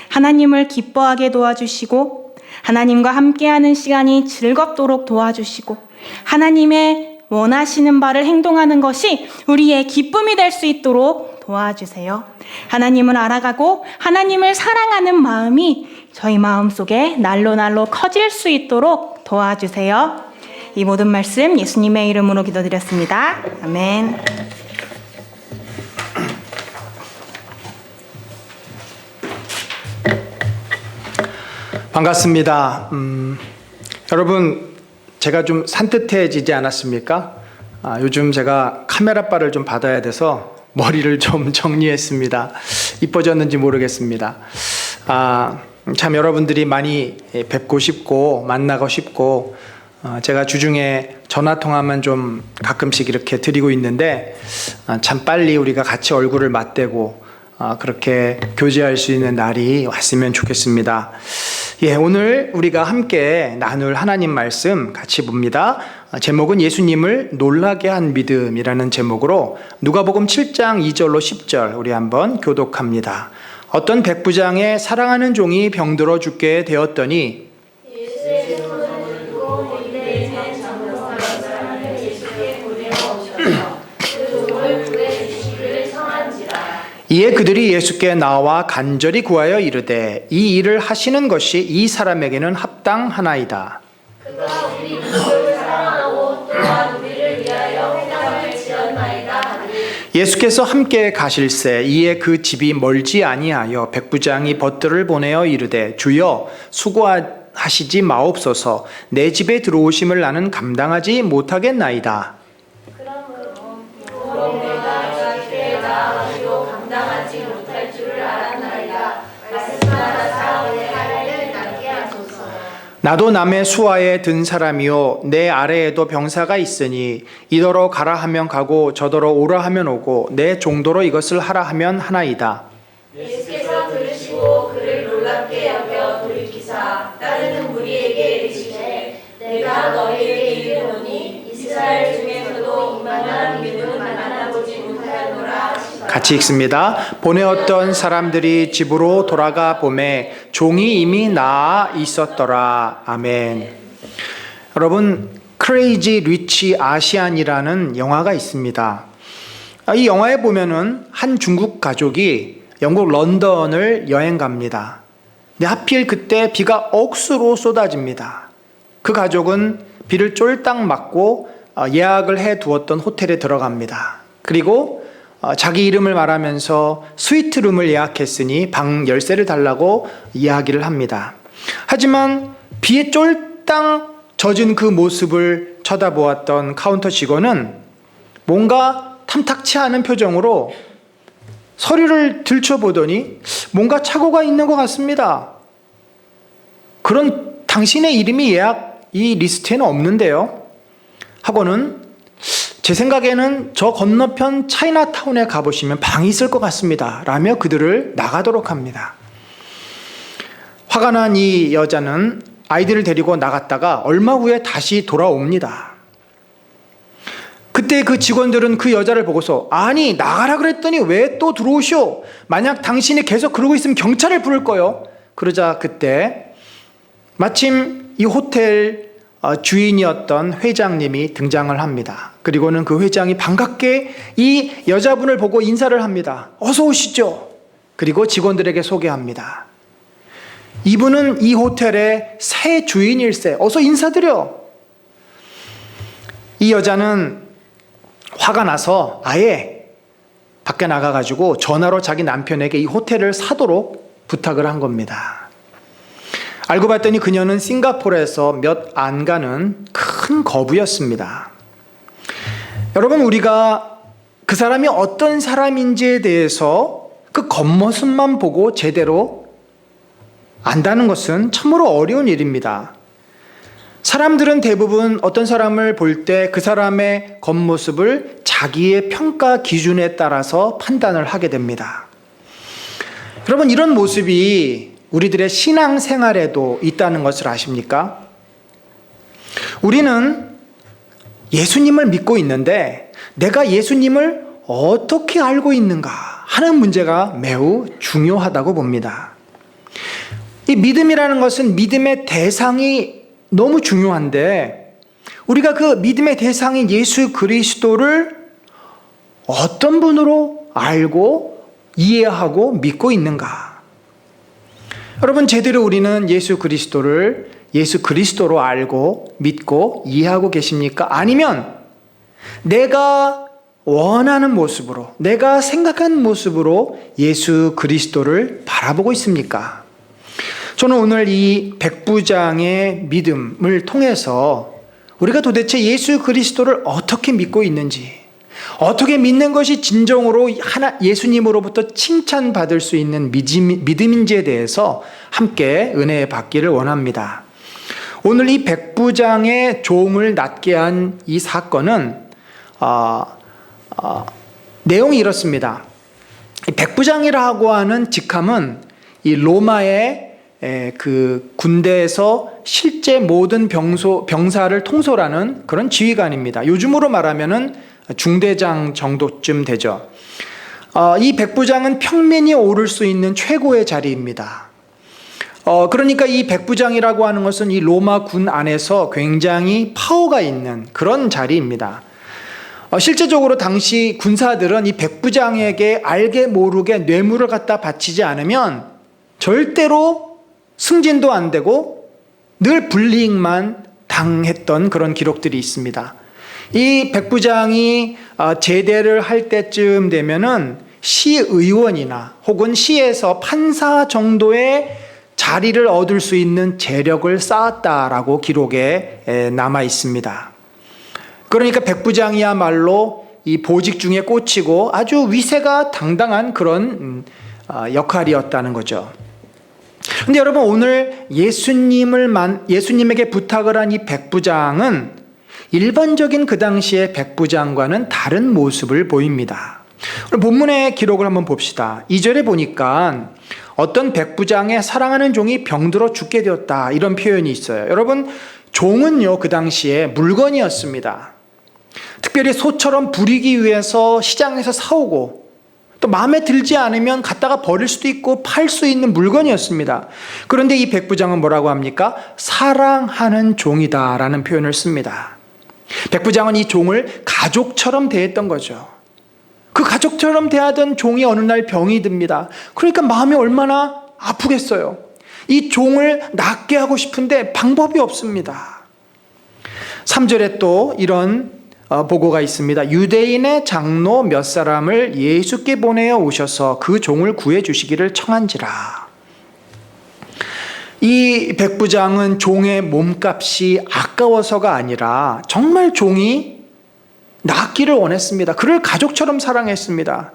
하나님을 기뻐하게 도와주시고 하나님과 함께하는 시간이 즐겁도록 도와주시고 하나님의 원하시는 바를 행동하는 것이 우리의 기쁨이 될 수 있도록 도와주세요. 하나님을 알아가고 하나님을 사랑하는 마음이 저희 마음속에 날로 커질 수 있도록 도와주세요. 이 모든 말씀 예수님의 이름으로 기도드렸습니다. 아멘. 반갑습니다. 여러분, 제가 좀 산뜻해지지 않았습니까? 요즘 제가 카메라바를 좀 받아야 돼서 머리를 좀 정리했습니다. 이뻐졌는지 모르겠습니다. 참 여러분들이 많이 뵙고 싶고 만나고 싶고 제가 주중에 전화통화만 좀 가끔씩 이렇게 드리고 있는데 참 빨리 우리가 같이 얼굴을 맞대고 그렇게 교제할 수 있는 날이 왔으면 좋겠습니다. 예, 오늘 우리가 함께 나눌 하나님 말씀 같이 봅니다. 제목은 예수님을 놀라게 한 믿음이라는 제목으로 누가복음 7장 2절로 10절 우리 한번 교독합니다. 어떤 백부장의 사랑하는 종이 병들어 죽게 되었더니 이에 그들이 예수께 나와 간절히 구하여 이르되 이 일을 하시는 것이 이 사람에게는 합당하나이다. 그가 우리 민족을 사랑하고 또한 우리를 위하여 회당을 지었나이다. 예수께서 함께 가실새 이에 그 집이 멀지 아니하여 백부장이 벗들을 보내어 이르되 주여 하시지 마옵소서. 내 집에 들어오심을 나는 감당하지 못하겠나이다. 나도 남의 수하에 든 사람이요 내 아래에도 병사가 있으니 이더러 가라 하면 가고 저더러 오라 하면 오고 내 종도로 이것을 하라 하면 하나이다. 예수께서 들으시고 그를 놀랍게 여겨 돌이키사 따르는 무리에게 이르시되 내가 너희에게 이르노니 이스라엘 중에서도 이만한 믿음은 만나보지 못하였노라 하시더라. 같이 읽습니다. 보내었던 사람들이 집으로 돌아가 보매 종이 이미 나아 있었더라. 아멘. 여러분, 크레이지 리치 아시안이라는 영화가 있습니다. 이 영화에 보면은 한 중국 가족이 영국 런던을 여행 갑니다. 근데 하필 그때 비가 억수로 쏟아집니다. 그 가족은 비를 쫄딱 맞고 예약을 해 두었던 호텔에 들어갑니다. 그리고 자기 이름을 말하면서 스위트룸을 예약했으니 방 열쇠를 달라고 이야기를 합니다. 하지만 비에 쫄딱 젖은 그 모습을 쳐다보았던 카운터 직원은 뭔가 탐탁치 않은 표정으로 서류를 들춰보더니 뭔가 착오가 있는 것 같습니다. 그런 당신의 이름이 예약 이 리스트에는 없는데요. 하고는 제 생각에는 저 건너편 차이나타운에 가보시면 방이 있을 것 같습니다. 라며 그들을 나가도록 합니다. 화가 난 이 여자는 아이들을 데리고 나갔다가 얼마 후에 다시 돌아옵니다. 그때 그 직원들은 그 여자를 보고서 아니 나가라 그랬더니 왜 또 들어오시오? 만약 당신이 계속 그러고 있으면 경찰을 부를 거요. 그러자 그때 마침 이 호텔 주인이었던 회장님이 등장을 합니다. 그리고는 그 회장이 반갑게 이 여자분을 보고 인사를 합니다. 어서 오시죠. 그리고 직원들에게 소개합니다. 이분은 이 호텔의 새 주인일세. 어서 인사드려. 이 여자는 화가 나서 아예 밖에 나가가지고 전화로 자기 남편에게 이 호텔을 사도록 부탁을 한 겁니다. 알고 봤더니 그녀는 싱가포르에서 몇 안 가는 큰 거부였습니다. 여러분, 우리가 그 사람이 어떤 사람인지에 대해서 그 겉모습만 보고 제대로 안다는 것은 참으로 어려운 일입니다. 사람들은 대부분 어떤 사람을 볼 때 그 사람의 겉모습을 자기의 평가 기준에 따라서 판단을 하게 됩니다. 여러분, 이런 모습이 우리들의 신앙 생활에도 있다는 것을 아십니까? 우리는 예수님을 믿고 있는데 내가 예수님을 어떻게 알고 있는가 하는 문제가 매우 중요하다고 봅니다. 이 믿음이라는 것은 믿음의 대상이 너무 중요한데 우리가 그 믿음의 대상인 예수 그리스도를 어떤 분으로 알고 이해하고 믿고 있는가? 여러분, 제대로 우리는 예수 그리스도로 알고 믿고 이해하고 계십니까? 아니면 내가 원하는 모습으로, 내가 생각하는 모습으로 예수 그리스도를 바라보고 있습니까? 저는 오늘 이 백부장의 믿음을 통해서 우리가 도대체 예수 그리스도를 어떻게 믿고 있는지, 어떻게 믿는 것이 진정으로 예수님으로부터 칭찬받을 수 있는 믿음인지에 대해서 함께 은혜 받기를 원합니다. 오늘 이 백부장의 종을 낫게 한 이 사건은 내용이 이렇습니다. 백부장이라고 하는 직함은 이 로마의 그 군대에서 실제 모든 병사를 통솔하는 그런 지휘관입니다. 요즘으로 말하면은 중대장 정도쯤 되죠. 이 백부장은 평민이 오를 수 있는 최고의 자리입니다. 그러니까 이 백부장이라고 하는 것은 이 로마 군 안에서 굉장히 파워가 있는 그런 자리입니다. 실제적으로 당시 군사들은 이 백부장에게 알게 모르게 뇌물을 갖다 바치지 않으면 절대로 승진도 안 되고 늘 불이익만 당했던 그런 기록들이 있습니다. 이 백부장이 제대를 할 때쯤 되면은 시의원이나 혹은 시에서 판사 정도의 자리를 얻을 수 있는 재력을 쌓았다라고 기록에 남아 있습니다. 그러니까 백부장이야말로 이 보직 중에 꽂히고 아주 위세가 당당한 그런 역할이었다는 거죠. 근데 여러분, 오늘 예수님에게 부탁을 한 이 백부장은 일반적인 그 당시의 백부장과는 다른 모습을 보입니다. 본문의 기록을 한번 봅시다. 2절에 보니까 어떤 백부장의 사랑하는 종이 병들어 죽게 되었다, 이런 표현이 있어요. 여러분, 종은요, 그 당시에 물건이었습니다. 특별히 소처럼 부리기 위해서 시장에서 사오고 또 마음에 들지 않으면 갖다가 버릴 수도 있고 팔 수 있는 물건이었습니다. 그런데 이 백부장은 뭐라고 합니까? 사랑하는 종이다라는 표현을 씁니다. 백부장은 이 종을 가족처럼 대했던 거죠. 그 가족처럼 대하던 종이 어느 날 병이 듭니다. 그러니까 마음이 얼마나 아프겠어요. 이 종을 낫게 하고 싶은데 방법이 없습니다. 3절에 또 이런 보고가 있습니다. 유대인의 장로 몇 사람을 예수께 보내어 오셔서 그 종을 구해 주시기를 청한지라. 이 백부장은 종의 몸값이 아까워서가 아니라 정말 종이 낫기를 원했습니다. 그를 가족처럼 사랑했습니다.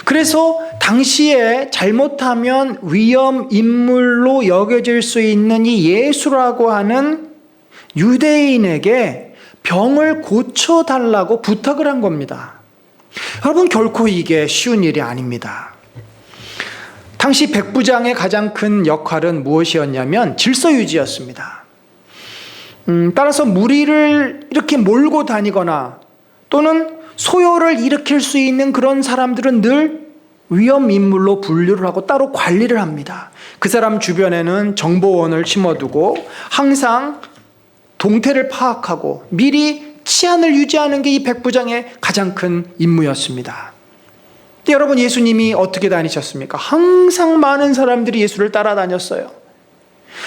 그래서 당시에 잘못하면 위험 인물로 여겨질 수 있는 이 예수라고 하는 유대인에게 병을 고쳐달라고 부탁을 한 겁니다. 여러분, 결코 이게 쉬운 일이 아닙니다. 당시 백부장의 가장 큰 역할은 무엇이었냐면 질서 유지였습니다. 따라서 무리를 이렇게 몰고 다니거나 또는 소요를 일으킬 수 있는 그런 사람들은 늘 위험 인물로 분류를 하고 따로 관리를 합니다. 그 사람 주변에는 정보원을 심어두고 항상 동태를 파악하고 미리 치안을 유지하는 게 이 백부장의 가장 큰 임무였습니다. 근데 여러분, 예수님이 어떻게 다니셨습니까? 항상 많은 사람들이 예수를 따라다녔어요.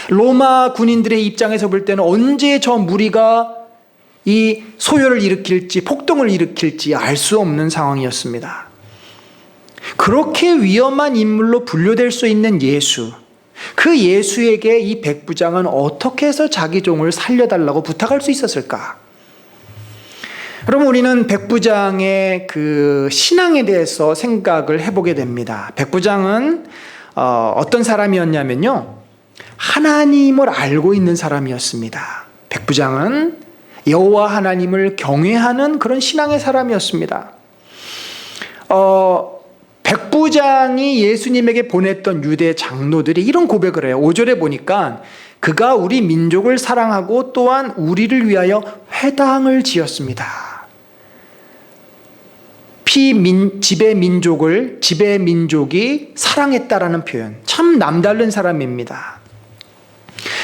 로마 군인들의 입장에서 볼 때는 언제 저 무리가 이 소요를 일으킬지 폭동을 일으킬지 알 수 없는 상황이었습니다. 그렇게 위험한 인물로 분류될 수 있는 예수, 그 예수에게 이 백부장은 어떻게 해서 자기 종을 살려달라고 부탁할 수 있었을까? 여러분, 우리는 백부장의 그 신앙에 대해서 생각을 해보게 됩니다. 백부장은 어떤 사람이었냐면요, 하나님을 알고 있는 사람이었습니다. 백부장은 여호와 하나님을 경외하는 그런 신앙의 사람이었습니다. 백부장이 예수님에게 보냈던 유대 장로들이 이런 고백을 해요. 5절에 보니까 그가 우리 민족을 사랑하고 또한 우리를 위하여 회당을 지었습니다. 지배 민족이 사랑했다라는 표현, 참 남다른 사람입니다.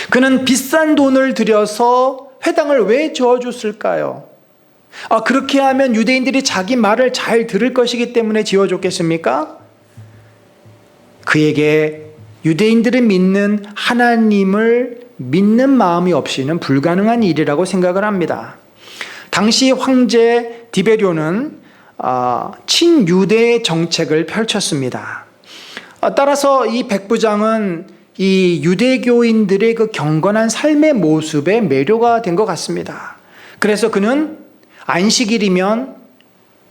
그는 비싼 돈을 들여서 회당을 왜 지어줬을까요? 그렇게 하면 유대인들이 자기 말을 잘 들을 것이기 때문에 지어줬겠습니까? 그에게 유대인들을 믿는 하나님을 믿는 마음이 없이는 불가능한 일이라고 생각을 합니다. 당시 황제 디베료는 친유대 정책을 펼쳤습니다. 따라서 이 백부장은 이 유대교인들의 그 경건한 삶의 모습에 매료가 된 것 같습니다. 그래서 그는 안식일이면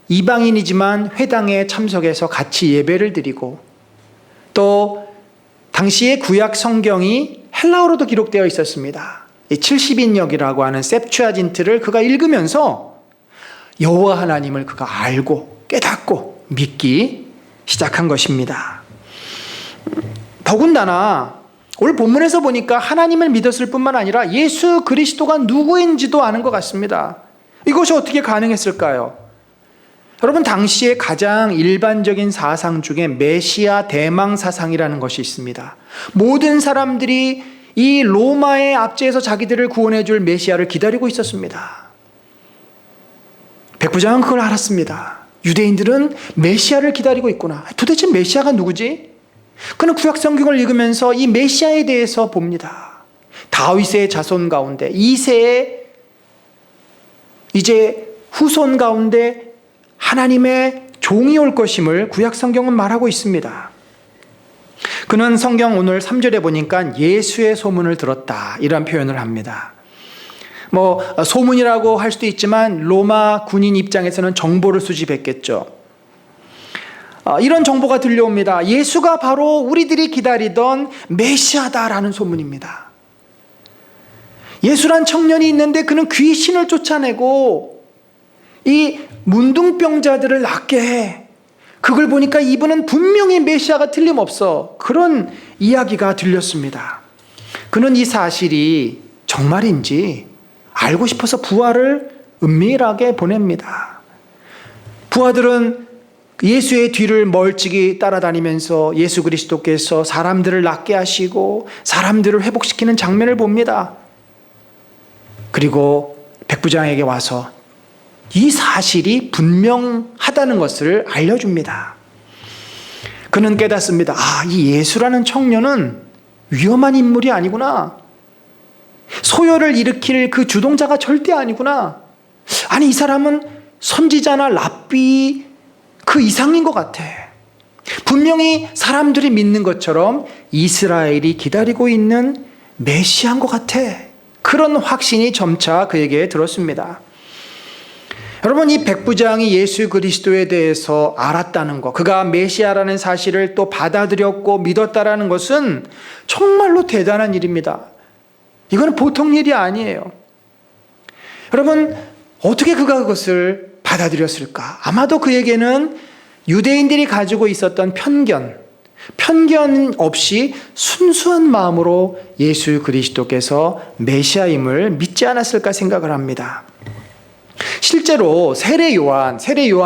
이방인이지만 회당에 참석해서 같이 예배를 드리고, 또 당시의 구약 성경이 헬라어로도 기록되어 있었습니다. 이 70인역이라고 하는 셉추아진트를 그가 읽으면서 여호와 하나님을 그가 알고 깨닫고 믿기 시작한 것입니다. 더군다나 오늘 본문에서 보니까 하나님을 믿었을 뿐만 아니라 예수 그리스도가 누구인지도 아는 것 같습니다. 이것이 어떻게 가능했을까요? 여러분, 당시에 가장 일반적인 사상 중에 메시아 대망 사상이라는 것이 있습니다. 모든 사람들이 이 로마의 압제에서 자기들을 구원해 줄 메시아를 기다리고 있었습니다. 백부장은 그걸 알았습니다. 유대인들은 메시아를 기다리고 있구나. 도대체 메시아가 누구지? 그는 구약 성경을 읽으면서 이 메시아에 대해서 봅니다. 다윗의 자손 가운데 2세의 이제 후손 가운데 하나님의 종이 올 것임을 구약 성경은 말하고 있습니다. 그는 성경 오늘 3절에 보니까 예수의 소문을 들었다 이런 표현을 합니다. 소문이라고 할 수도 있지만 로마 군인 입장에서는 정보를 수집했겠죠. 이런 정보가 들려옵니다. 예수가 바로 우리들이 기다리던 메시아다라는 소문입니다. 예수란 청년이 있는데 그는 귀신을 쫓아내고 이 문둥병자들을 낫게 해. 그걸 보니까 이분은 분명히 메시아가 틀림없어. 그런 이야기가 들렸습니다. 그는 이 사실이 정말인지 알고 싶어서 부하를 은밀하게 보냅니다. 부하들은 예수의 뒤를 멀찍이 따라다니면서 예수 그리스도께서 사람들을 낫게 하시고 사람들을 회복시키는 장면을 봅니다. 그리고 백부장에게 와서 이 사실이 분명하다는 것을 알려줍니다. 그는 깨닫습니다. 이 예수라는 청년은 위험한 인물이 아니구나. 소요를 일으킬 그 주동자가 절대 아니구나. 아니, 이 사람은 선지자나 랍비 그 이상인 것 같아. 분명히 사람들이 믿는 것처럼 이스라엘이 기다리고 있는 메시아인 것 같아. 그런 확신이 점차 그에게 들었습니다. 여러분, 이 백부장이 예수 그리스도에 대해서 알았다는 것, 그가 메시아라는 사실을 또 받아들였고 믿었다라는 것은 정말로 대단한 일입니다. 이거는 보통 일이 아니에요. 여러분, 어떻게 그가 그것을 받아들였을까? 아마도 그에게는 유대인들이 가지고 있었던 편견 없이 순수한 마음으로 예수 그리스도께서 메시아임을 믿지 않았을까 생각을 합니다. 실제로 세례 요한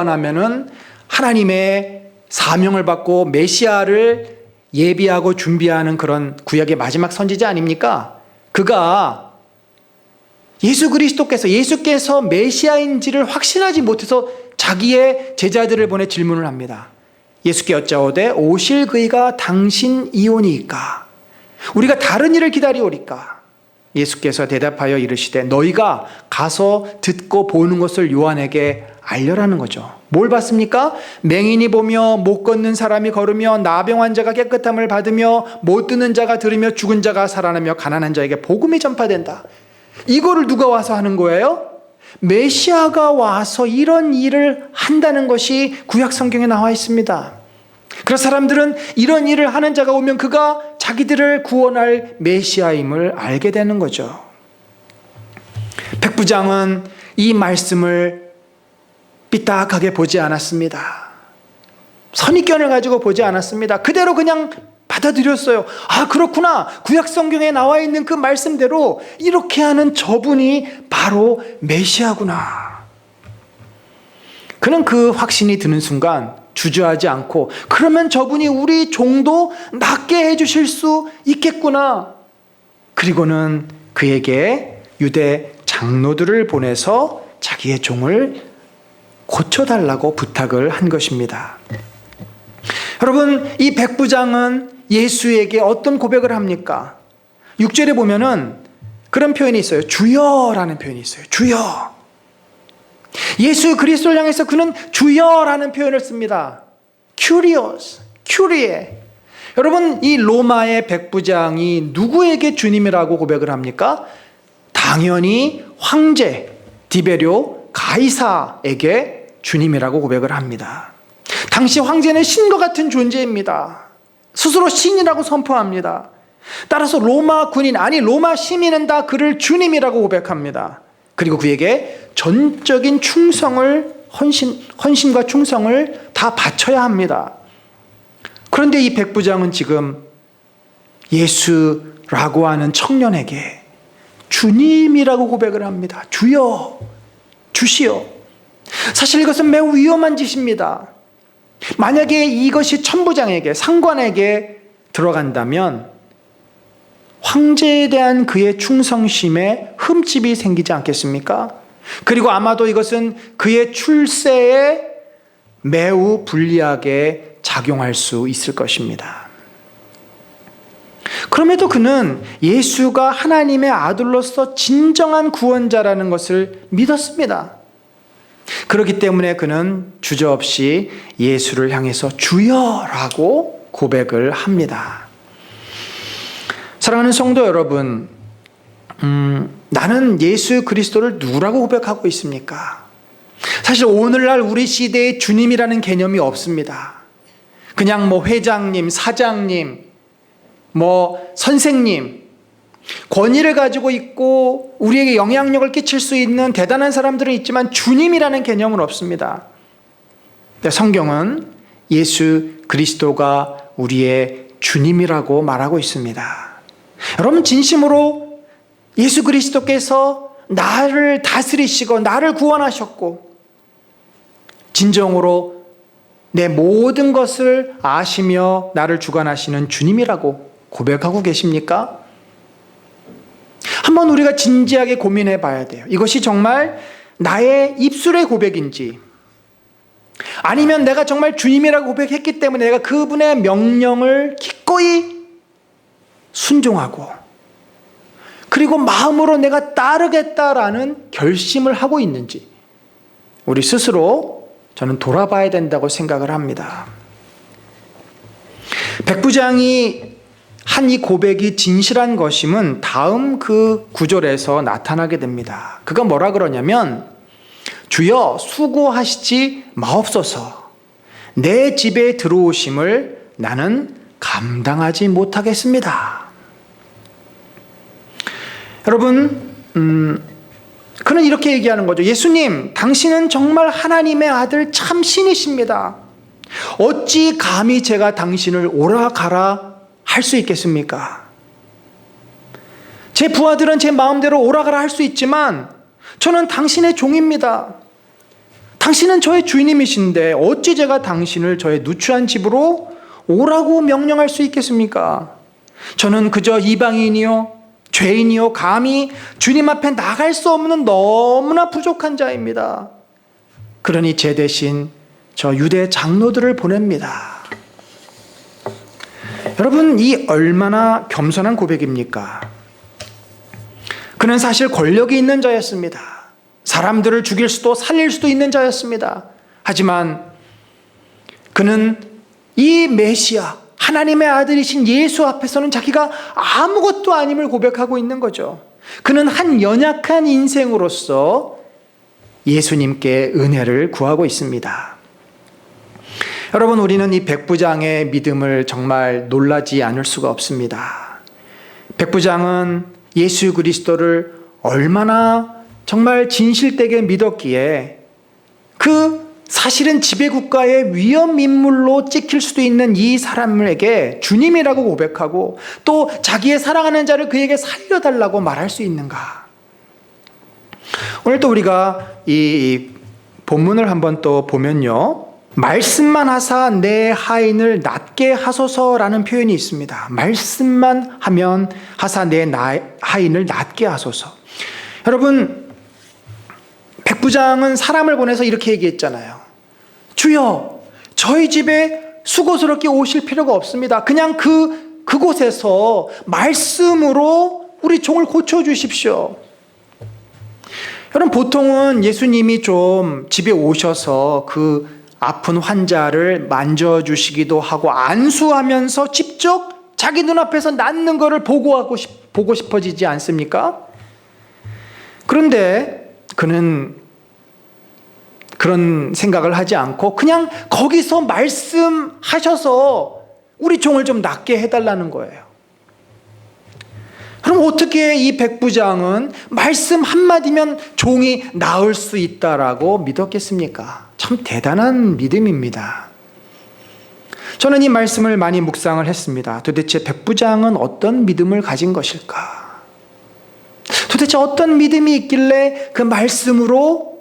하면은 하나님의 사명을 받고 메시아를 예비하고 준비하는 그런 구약의 마지막 선지자 아닙니까? 그가 예수께서 메시아인지를 확신하지 못해서 자기의 제자들을 보내 질문을 합니다. 예수께 여짜오되 오실 그이가 당신 이오니이까? 우리가 다른 일을 기다리오리까? 예수께서 대답하여 이르시되 너희가 가서 듣고 보는 것을 요한에게 알려라는 거죠. 뭘 봤습니까? 맹인이 보며 못 걷는 사람이 걸으며 나병 환자가 깨끗함을 받으며 못 듣는 자가 들으며 죽은 자가 살아나며 가난한 자에게 복음이 전파된다. 이거를 누가 와서 하는 거예요? 메시아가 와서 이런 일을 한다는 것이 구약 성경에 나와 있습니다. 그래서 사람들은 이런 일을 하는 자가 오면 그가 자기들을 구원할 메시아임을 알게 되는 거죠. 백부장은 이 말씀을 삐딱하게 보지 않았습니다. 선입견을 가지고 보지 않았습니다. 그대로 그냥 받아들였어요. 그렇구나. 구약 성경에 나와 있는 그 말씀대로 이렇게 하는 저분이 바로 메시아구나. 그는 그 확신이 드는 순간 주저하지 않고 그러면 저분이 우리 종도 낫게 해주실 수 있겠구나. 그리고는 그에게 유대 장로들을 보내서 자기의 종을 고쳐달라고 부탁을 한 것입니다. 여러분, 이 백부장은 예수에게 어떤 고백을 합니까? 6절에 보면은 그런 표현이 있어요. 주여라는 표현이 있어요. 주여. 예수 그리스도를 향해서 그는 주여라는 표현을 씁니다. Curious, Curie. 여러분, 이 로마의 백부장이 누구에게 주님이라고 고백을 합니까? 당연히 황제 디베료 가이사에게 주님이라고 고백을 합니다. 당시 황제는 신과 같은 존재입니다. 스스로 신이라고 선포합니다. 따라서 로마 시민은 다 그를 주님이라고 고백합니다. 그리고 그에게 전적인 헌신과 충성을 다 바쳐야 합니다. 그런데 이 백부장은 지금 예수라고 하는 청년에게 주님이라고 고백을 합니다. 주여, 주시오. 사실 이것은 매우 위험한 짓입니다. 만약에 이것이 천부장에게, 상관에게 들어간다면 황제에 대한 그의 충성심에 흠집이 생기지 않겠습니까? 그리고 아마도 이것은 그의 출세에 매우 불리하게 작용할 수 있을 것입니다. 그럼에도 그는 예수가 하나님의 아들로서 진정한 구원자라는 것을 믿었습니다. 그렇기 때문에 그는 주저없이 예수를 향해서 주여라고 고백을 합니다. 사랑하는 성도 여러분, 나는 예수 그리스도를 누구라고 고백하고 있습니까? 사실 오늘날 우리 시대에 주님이라는 개념이 없습니다. 그냥 뭐 회장님, 사장님, 뭐 선생님, 권위를 가지고 있고 우리에게 영향력을 끼칠 수 있는 대단한 사람들은 있지만 주님이라는 개념은 없습니다. 성경은 예수 그리스도가 우리의 주님이라고 말하고 있습니다. 여러분, 진심으로 예수 그리스도께서 나를 다스리시고 나를 구원하셨고 진정으로 내 모든 것을 아시며 나를 주관하시는 주님이라고 고백하고 계십니까? 한번 우리가 진지하게 고민해 봐야 돼요. 이것이 정말 나의 입술의 고백인지, 아니면 내가 정말 주님이라고 고백했기 때문에 내가 그분의 명령을 기꺼이 순종하고 그리고 마음으로 내가 따르겠다라는 결심을 하고 있는지 우리 스스로 저는 돌아봐야 된다고 생각을 합니다. 백부장이 한 이 고백이 진실한 것임은 다음 그 구절에서 나타나게 됩니다. 그가 뭐라 그러냐면, 주여 수고하시지 마옵소서. 내 집에 들어오심을 나는 감당하지 못하겠습니다. 여러분, 그는 이렇게 얘기하는 거죠. 예수님, 당신은 정말 하나님의 아들 참 신이십니다. 어찌 감히 제가 당신을 오라 가라 할 수 있겠습니까? 제 부하들은 제 마음대로 오라 가라 할 수 있지만 저는 당신의 종입니다. 당신은 저의 주인님이신데 어찌 제가 당신을 저의 누추한 집으로 오라고 명령할 수 있겠습니까? 저는 그저 이방인이요 죄인이요 감히 주님 앞에 나갈 수 없는 너무나 부족한 자입니다. 그러니 제 대신 저 유대 장로들을 보냅니다. 여러분, 이 얼마나 겸손한 고백입니까? 그는 사실 권력이 있는 자였습니다. 사람들을 죽일 수도 살릴 수도 있는 자였습니다. 하지만 그는 이 메시아, 하나님의 아들이신 예수 앞에서는 자기가 아무것도 아님을 고백하고 있는 거죠. 그는 한 연약한 인생으로서 예수님께 은혜를 구하고 있습니다. 여러분, 우리는 이 백부장의 믿음을 정말 놀라지 않을 수가 없습니다. 백부장은 예수 그리스도를 얼마나 정말 진실되게 믿었기에 그 사실은 지배국가의 위험 인물로 찍힐 수도 있는 이 사람에게 주님이라고 고백하고 또 자기의 사랑하는 자를 그에게 살려달라고 말할 수 있는가? 오늘 또 우리가 이 본문을 한번 또 보면요, 말씀만 하사 내 하인을 낫게 하소서라는 표현이 있습니다. 말씀만 하면 하사 내 하인을 낫게 하소서. 여러분, 백부장은 사람을 보내서 이렇게 얘기했잖아요. 주여, 저희 집에 수고스럽게 오실 필요가 없습니다. 그냥 그곳에서 말씀으로 우리 종을 고쳐주십시오. 여러분, 보통은 예수님이 좀 집에 오셔서 그 아픈 환자를 만져주시기도 하고 안수하면서 직접 자기 눈앞에서 낫는 것을 보고 싶어지지 않습니까? 그런데 그는 그런 생각을 하지 않고 그냥 거기서 말씀하셔서 우리 종을 좀 낫게 해달라는 거예요. 그럼 어떻게 이 백부장은 말씀 한마디면 종이 나을 수 있다라고 믿었겠습니까? 참 대단한 믿음입니다. 저는 이 말씀을 많이 묵상을 했습니다. 도대체 백부장은 어떤 믿음을 가진 것일까? 도대체 어떤 믿음이 있길래 그 말씀으로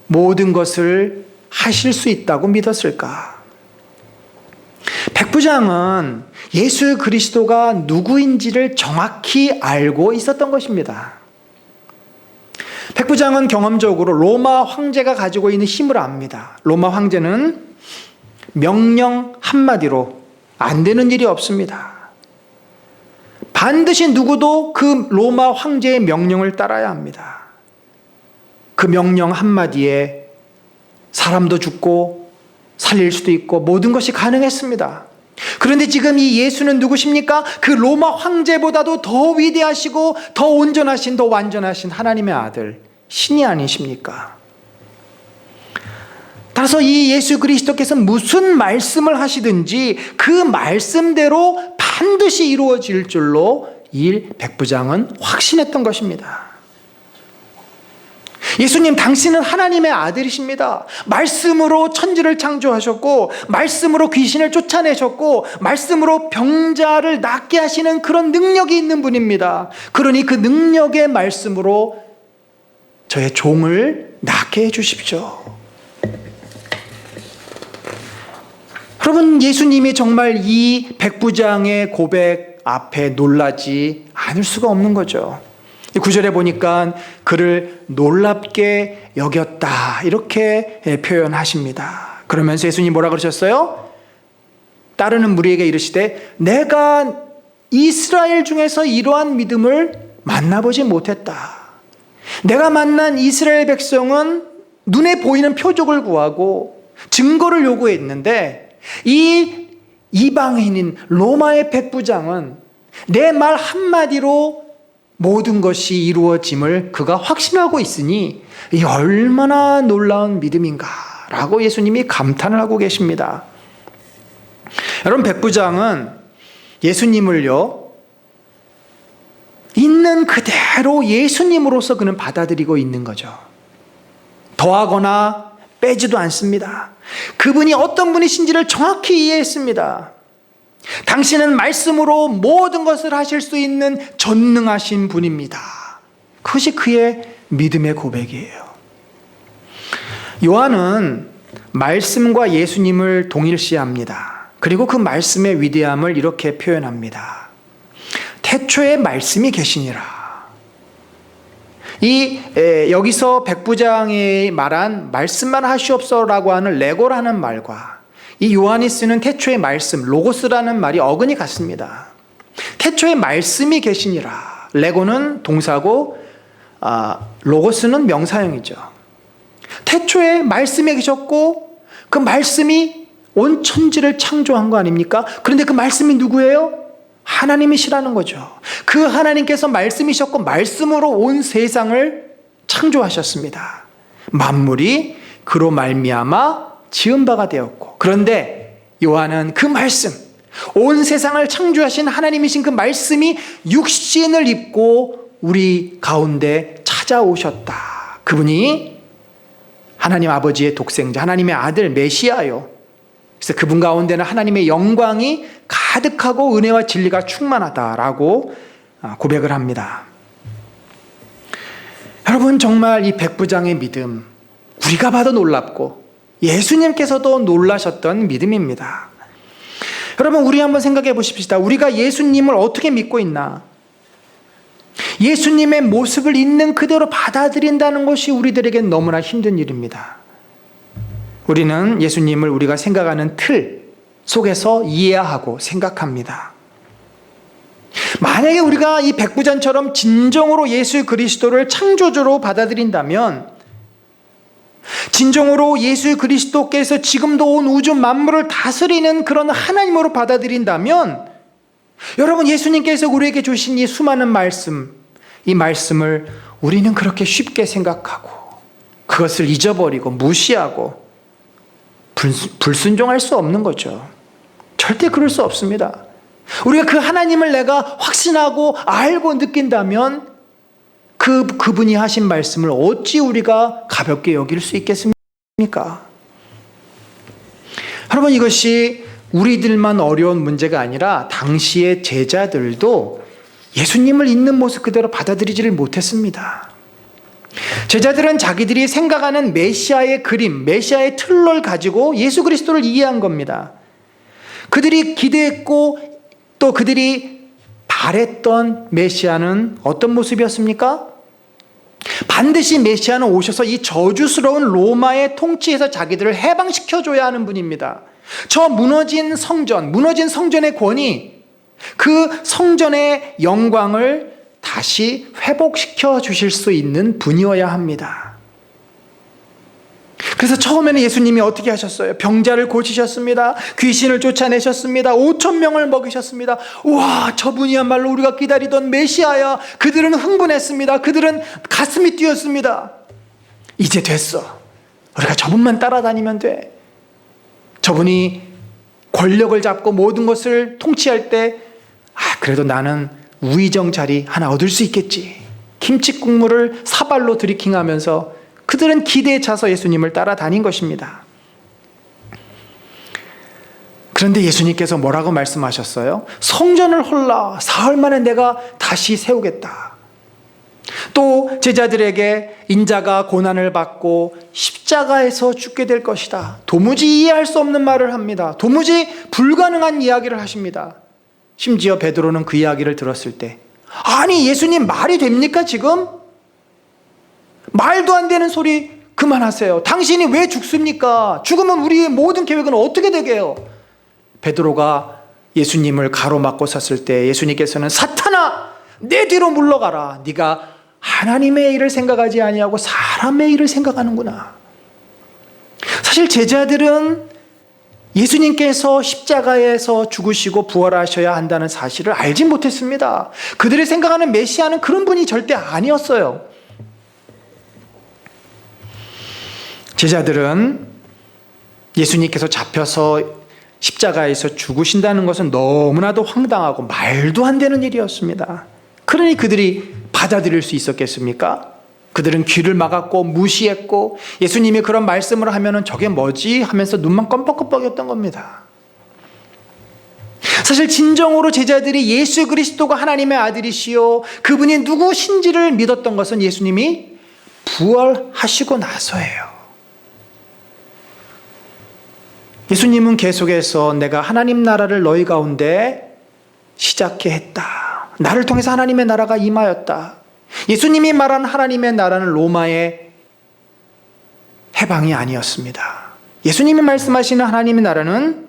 모든 것을 하실 수 있다고 믿었을까? 백부장은 예수 그리스도가 누구인지를 정확히 알고 있었던 것입니다. 백부장은 경험적으로 로마 황제가 가지고 있는 힘을 압니다. 로마 황제는 명령 한마디로 안 되는 일이 없습니다. 반드시 누구도 그 로마 황제의 명령을 따라야 합니다. 그 명령 한마디에 사람도 죽고 살릴 수도 있고 모든 것이 가능했습니다. 그런데 지금 이 예수는 누구십니까? 그 로마 황제보다도 더 위대하시고 더 온전하신, 더 완전하신 하나님의 아들, 신이 아니십니까? 따라서 이 예수 그리스도께서 무슨 말씀을 하시든지 그 말씀대로 반드시 이루어질 줄로 이 백부장은 확신했던 것입니다. 예수님, 당신은 하나님의 아들이십니다. 말씀으로 천지를 창조하셨고, 말씀으로 귀신을 쫓아내셨고, 말씀으로 병자를 낫게 하시는 그런 능력이 있는 분입니다. 그러니 그 능력의 말씀으로 저의 종을 낫게 해주십시오. 여러분, 예수님이 정말 이 백부장의 고백 앞에 놀라지 않을 수가 없는 거죠. 9절에 보니까 그를 놀랍게 여겼다, 이렇게 표현하십니다. 그러면서 예수님이 뭐라 그러셨어요? 따르는 무리에게 이르시되 내가 이스라엘 중에서 이러한 믿음을 만나보지 못했다. 내가 만난 이스라엘 백성은 눈에 보이는 표적을 구하고 증거를 요구했는데 이 이방인인 로마의 백부장은 내 말 한마디로 모든 것이 이루어짐을 그가 확신하고 있으니 이 얼마나 놀라운 믿음인가라고 예수님이 감탄을 하고 계십니다. 여러분, 백부장은 예수님을요, 있는 그대로 예수님으로서 그는 받아들이고 있는 거죠. 더하거나 빼지도 않습니다. 그분이 어떤 분이신지를 정확히 이해했습니다. 당신은 말씀으로 모든 것을 하실 수 있는 전능하신 분입니다. 그것이 그의 믿음의 고백이에요. 요한은 말씀과 예수님을 동일시합니다. 그리고 그 말씀의 위대함을 이렇게 표현합니다. 태초에 말씀이 계시니라. 여기서 백부장이 말한 말씀만 하시옵소서라고 하는 레고라는 말과 이 요한이 쓰는 태초의 말씀, 로고스라는 말이 어근이 같습니다. 태초에 말씀이 계시니라. 레고는 동사고 로고스는 명사형이죠. 태초에 말씀이 계셨고 그 말씀이 온 천지를 창조한 거 아닙니까? 그런데 그 말씀이 누구예요? 하나님이시라는 거죠. 그 하나님께서 말씀이셨고 말씀으로 온 세상을 창조하셨습니다. 만물이 그로 말미암아 지은 바가 되었고, 그런데 요한은 그 말씀, 온 세상을 창조하신 하나님이신 그 말씀이 육신을 입고 우리 가운데 찾아오셨다. 그분이 하나님 아버지의 독생자, 하나님의 아들 메시아요. 그래서 그분 가운데는 하나님의 영광이 가득하고 은혜와 진리가 충만하다라고 고백을 합니다. 여러분, 정말 이 백부장의 믿음, 우리가 봐도 놀랍고 예수님께서도 놀라셨던 믿음입니다. 여러분, 우리 한번 생각해 보십시다. 우리가 예수님을 어떻게 믿고 있나? 예수님의 모습을 있는 그대로 받아들인다는 것이 우리들에겐 너무나 힘든 일입니다. 우리는 예수님을 우리가 생각하는 틀 속에서 이해하고 생각합니다. 만약에 우리가 이 백부장처럼 진정으로 예수 그리스도를 창조주로 받아들인다면, 진정으로 예수 그리스도께서 지금도 온 우주 만물을 다스리는 그런 하나님으로 받아들인다면, 여러분, 예수님께서 우리에게 주신 이 수많은 말씀, 이 말씀을 우리는 그렇게 쉽게 생각하고 그것을 잊어버리고 무시하고 불순종할 수 없는 거죠. 절대 그럴 수 없습니다. 우리가 그 하나님을 내가 확신하고 알고 느낀다면 그분이 하신 말씀을 어찌 우리가 가볍게 여길 수 있겠습니까? 여러분, 이것이 우리들만 어려운 문제가 아니라 당시의 제자들도 예수님을 있는 모습 그대로 받아들이지를 못했습니다. 제자들은 자기들이 생각하는 메시아의 그림, 메시아의 틀을 가지고 예수 그리스도를 이해한 겁니다. 그들이 기대했고 또 그들이 바랬던 메시아는 어떤 모습이었습니까? 반드시 메시아는 오셔서 이 저주스러운 로마의 통치에서 자기들을 해방시켜줘야 하는 분입니다. 저 무너진 성전의 권위, 그 성전의 영광을 다시 회복시켜 주실 수 있는 분이어야 합니다. 그래서 처음에는 예수님이 어떻게 하셨어요? 병자를 고치셨습니다. 귀신을 쫓아내셨습니다. 5천 명을 먹이셨습니다. 와, 저분이야말로 우리가 기다리던 메시아야. 그들은 흥분했습니다. 그들은 가슴이 뛰었습니다. 이제 됐어. 우리가 저분만 따라다니면 돼. 저분이 권력을 잡고 모든 것을 통치할 때, 그래도 나는 우의정 자리 하나 얻을 수 있겠지. 김치 국물을 사발로 드리킹하면서 그들은 기대에 차서 예수님을 따라다닌 것입니다. 그런데 예수님께서 뭐라고 말씀하셨어요? 성전을 헐라 사흘 만에 내가 다시 세우겠다. 또 제자들에게 인자가 고난을 받고 십자가에서 죽게 될 것이다. 도무지 이해할 수 없는 말을 합니다. 도무지 불가능한 이야기를 하십니다. 심지어 베드로는 그 이야기를 들었을 때, 아니 예수님 말이 됩니까 지금? 말도 안 되는 소리 그만하세요. 당신이 왜 죽습니까? 죽으면 우리의 모든 계획은 어떻게 되게 해요? 베드로가 예수님을 가로막고 섰을 때 예수님께서는 사탄아 내 뒤로 물러가라. 네가 하나님의 일을 생각하지 아니하고 사람의 일을 생각하는구나. 사실 제자들은 예수님께서 십자가에서 죽으시고 부활하셔야 한다는 사실을 알지 못했습니다. 그들이 생각하는 메시아는 그런 분이 절대 아니었어요. 제자들은 예수님께서 잡혀서 십자가에서 죽으신다는 것은 너무나도 황당하고 말도 안 되는 일이었습니다. 그러니 그들이 받아들일 수 있었겠습니까? 그들은 귀를 막았고 무시했고 예수님이 그런 말씀을 하면은 저게 뭐지? 하면서 눈만 껌뻑껌뻑였던 겁니다. 사실 진정으로 제자들이 예수 그리스도가 하나님의 아들이시요 그분이 누구신지를 믿었던 것은 예수님이 부활하시고 나서예요. 예수님은 계속해서 내가 하나님 나라를 너희 가운데 시작해 했다. 나를 통해서 하나님의 나라가 임하였다. 예수님이 말한 하나님의 나라는 로마의 해방이 아니었습니다. 예수님이 말씀하시는 하나님의 나라는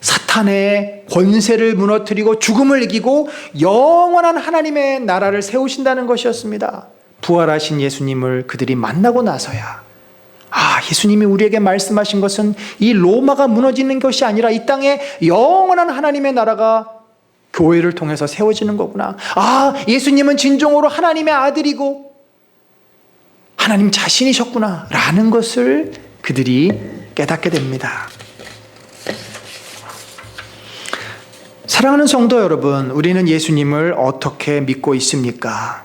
사탄의 권세를 무너뜨리고 죽음을 이기고 영원한 하나님의 나라를 세우신다는 것이었습니다. 부활하신 예수님을 그들이 만나고 나서야 예수님이 우리에게 말씀하신 것은 이 로마가 무너지는 것이 아니라 이 땅에 영원한 하나님의 나라가 교회를 통해서 세워지는 거구나. 예수님은 진정으로 하나님의 아들이고 하나님 자신이셨구나 라는 것을 그들이 깨닫게 됩니다. 사랑하는 성도 여러분, 우리는 예수님을 어떻게 믿고 있습니까?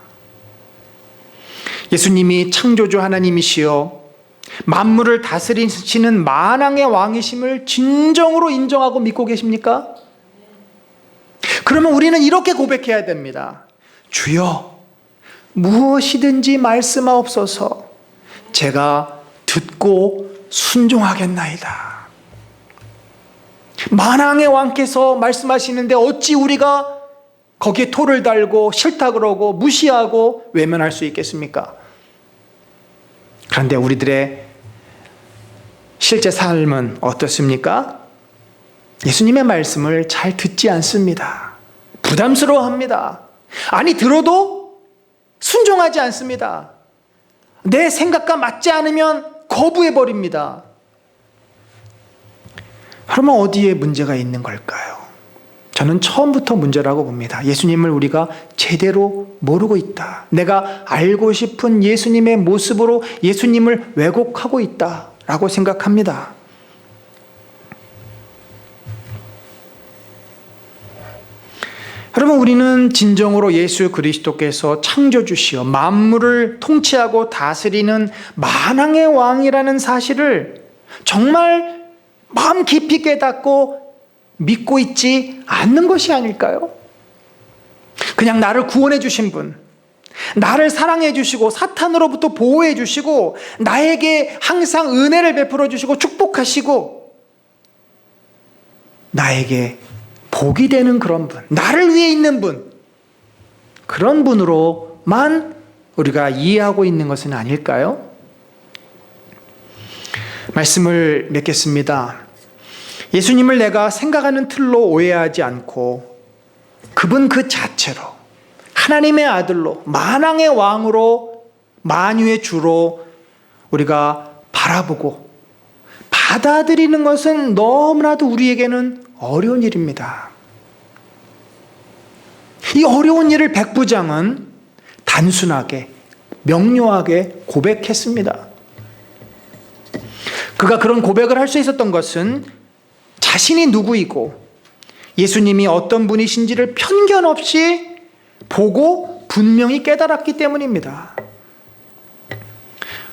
예수님이 창조주 하나님이시여 만물을 다스리시는 만왕의 왕이심을 진정으로 인정하고 믿고 계십니까? 그러면 우리는 이렇게 고백해야 됩니다. 주여 무엇이든지 말씀하옵소서. 제가 듣고 순종하겠나이다. 만왕의 왕께서 말씀하시는데 어찌 우리가 거기에 토를 달고 싫다 그러고 무시하고 외면할 수 있겠습니까? 그런데 우리들의 실제 삶은 어떻습니까? 예수님의 말씀을 잘 듣지 않습니다. 부담스러워합니다. 아니 들어도 순종하지 않습니다. 내 생각과 맞지 않으면 거부해버립니다. 그러면 어디에 문제가 있는 걸까요? 저는 처음부터 문제라고 봅니다. 예수님을 우리가 제대로 모르고 있다. 내가 알고 싶은 예수님의 모습으로 예수님을 왜곡하고 있다라고 생각합니다. 여러분, 우리는 진정으로 예수 그리스도께서 창조주시여 만물을 통치하고 다스리는 만왕의 왕이라는 사실을 정말 마음 깊이 깨닫고 믿고 있지 않는 것이 아닐까요? 그냥 나를 구원해 주신 분, 나를 사랑해 주시고 사탄으로부터 보호해 주시고 나에게 항상 은혜를 베풀어 주시고 축복하시고 나에게 복이 되는 그런 분, 나를 위해 있는 분, 그런 분으로만 우리가 이해하고 있는 것은 아닐까요? 말씀을 맺겠습니다. 예수님을 내가 생각하는 틀로 오해하지 않고 그분 그 자체로 하나님의 아들로 만왕의 왕으로 만유의 주로 우리가 바라보고 받아들이는 것은 너무나도 우리에게는 어려운 일입니다. 이 어려운 일을 백부장은 단순하게 명료하게 고백했습니다. 그가 그런 고백을 할 수 있었던 것은 자신이 누구이고 예수님이 어떤 분이신지를 편견 없이 보고 분명히 깨달았기 때문입니다.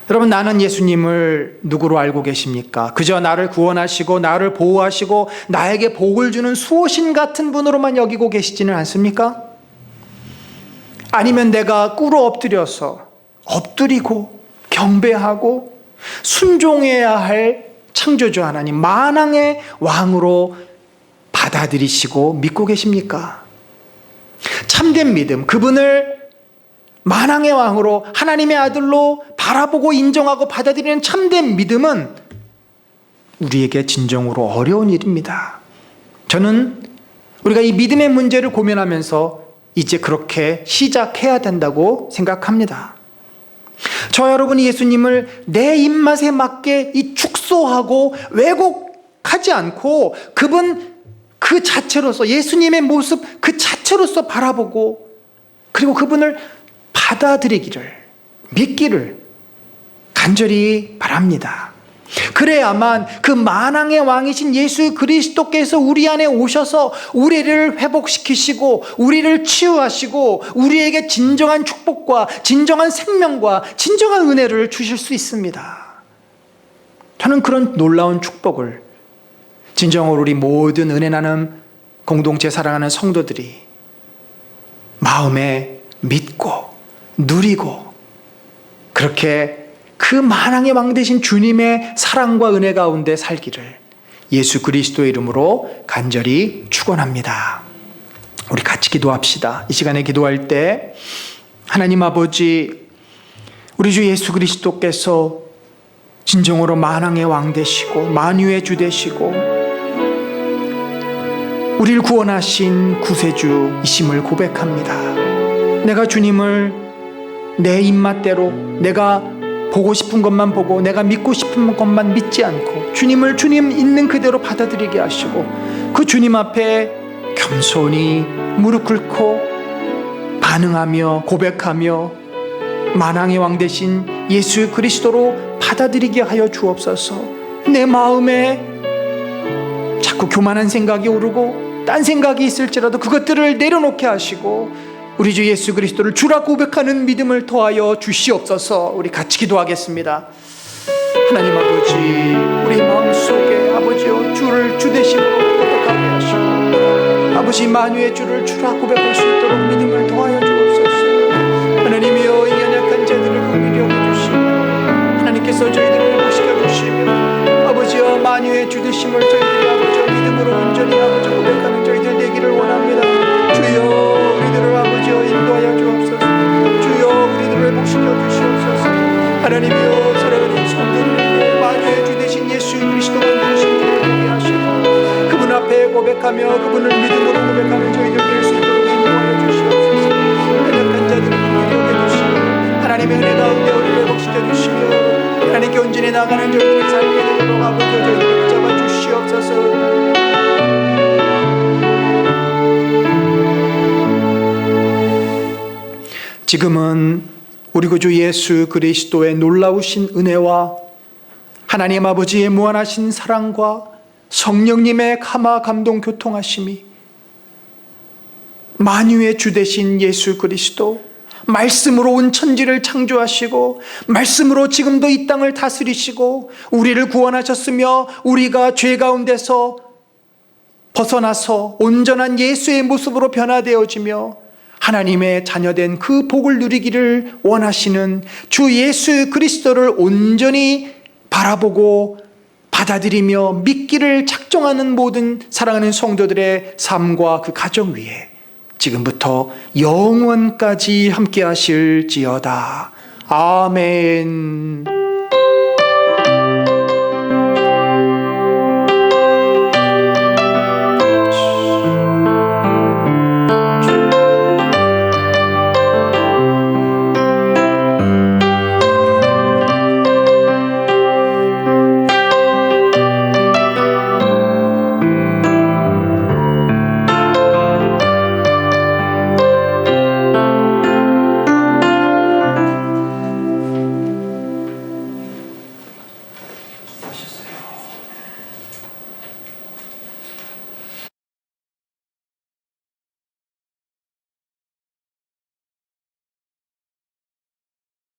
여러분, 나는 예수님을 누구로 알고 계십니까? 그저 나를 구원하시고 나를 보호하시고 나에게 복을 주는 수호신 같은 분으로만 여기고 계시지는 않습니까? 아니면 내가 꿇어 엎드리고 경배하고 순종해야 할 창조주 하나님, 만왕의 왕으로 받아들이시고 믿고 계십니까? 참된 믿음, 그분을 만왕의 왕으로 하나님의 아들로 바라보고 인정하고 받아들이는 참된 믿음은 우리에게 진정으로 어려운 일입니다. 저는 우리가 이 믿음의 문제를 고민하면서 이제 그렇게 시작해야 된다고 생각합니다. 저 여러분이 예수님을 내 입맛에 맞게 이 축소하고 왜곡하지 않고 그분 그 자체로서, 예수님의 모습 그 자체로서 바라보고 그리고 그분을 받아들이기를, 믿기를 간절히 바랍니다. 그래야만 그 만왕의 왕이신 예수 그리스도께서 우리 안에 오셔서 우리를 회복시키시고 우리를 치유하시고 우리에게 진정한 축복과 진정한 생명과 진정한 은혜를 주실 수 있습니다. 저는 그런 놀라운 축복을 진정으로 우리 모든 은혜 나눔 공동체 사랑하는 성도들이 마음에 믿고 누리고 그렇게 그 만왕의 왕 되신 주님의 사랑과 은혜 가운데 살기를 예수 그리스도의 이름으로 간절히 축원합니다. 우리 같이 기도합시다. 이 시간에 기도할 때 하나님 아버지, 우리 주 예수 그리스도께서 진정으로 만왕의 왕 되시고 만유의 주 되시고 우리를 구원하신 구세주이심을 고백합니다. 내가 주님을 내 입맛대로 내가 보고 싶은 것만 보고 내가 믿고 싶은 것만 믿지 않고 주님을 주님 있는 그대로 받아들이게 하시고 그 주님 앞에 겸손히 무릎 꿇고 반응하며 고백하며 만왕의 왕 되신 예수 그리스도로 받아들이게 하여 주옵소서. 내 마음에 자꾸 교만한 생각이 오르고 딴 생각이 있을지라도 그것들을 내려놓게 하시고 우리 주 예수 그리스도를 주라 고백하는 믿음을 더하여 주시옵소서. 우리 같이 기도하겠습니다. 하나님 아버지, 우리 마음속에 아버지여 주를 주 되심으로 고백하게 하시고 아버지 만유의 주를 주라 고백할 수 있도록 믿음을 더하여 주옵소서. 하나님이여 이 연약한 자들을 긍휼히 여겨주시고 하나님께서 저희들을 회복시켜 주시며 아버지여 만유의 주 되심을 저희들이 아버지여 믿음으로 온전히 아버지 고백하는 저희들 되기를 원합니다. 주여 우리들을 아버지여 인도하여 주옵소서. 주여 우리들을 회복시켜 주시옵소서. 하나님이여 사랑하는 성도들에게 만유의 주 되신 예수 그리스도가 누구신지를 보게 하시고 그분 앞에 고백하며 그분을 믿음으로 고백하는 저희들 될 수 있도록 인도하여 주시옵소서. 연약한 자들을 긍휼히 여겨주시고 하나님의 은혜 가운데 우리를 회복시켜 주시며 하나님께 온전히 나가는 저희들의 삶이 되도록 아버지 저희들을 붙잡아 주시옵소서. 지금은 우리 구주 예수 그리스도의 놀라우신 은혜와 하나님 아버지의 무한하신 사랑과 성령님의 감화 감동 교통하심이 만유의 주 되신 예수 그리스도 말씀으로 온 천지를 창조하시고 말씀으로 지금도 이 땅을 다스리시고 우리를 구원하셨으며 우리가 죄 가운데서 벗어나서 온전한 예수의 모습으로 변화되어지며 하나님의 자녀된 그 복을 누리기를 원하시는 주 예수 그리스도를 온전히 바라보고 받아들이며 믿기를 작정하는 모든 사랑하는 성도들의 삶과 그 가정 위에 지금부터 영원까지 함께 하실지어다. 아멘.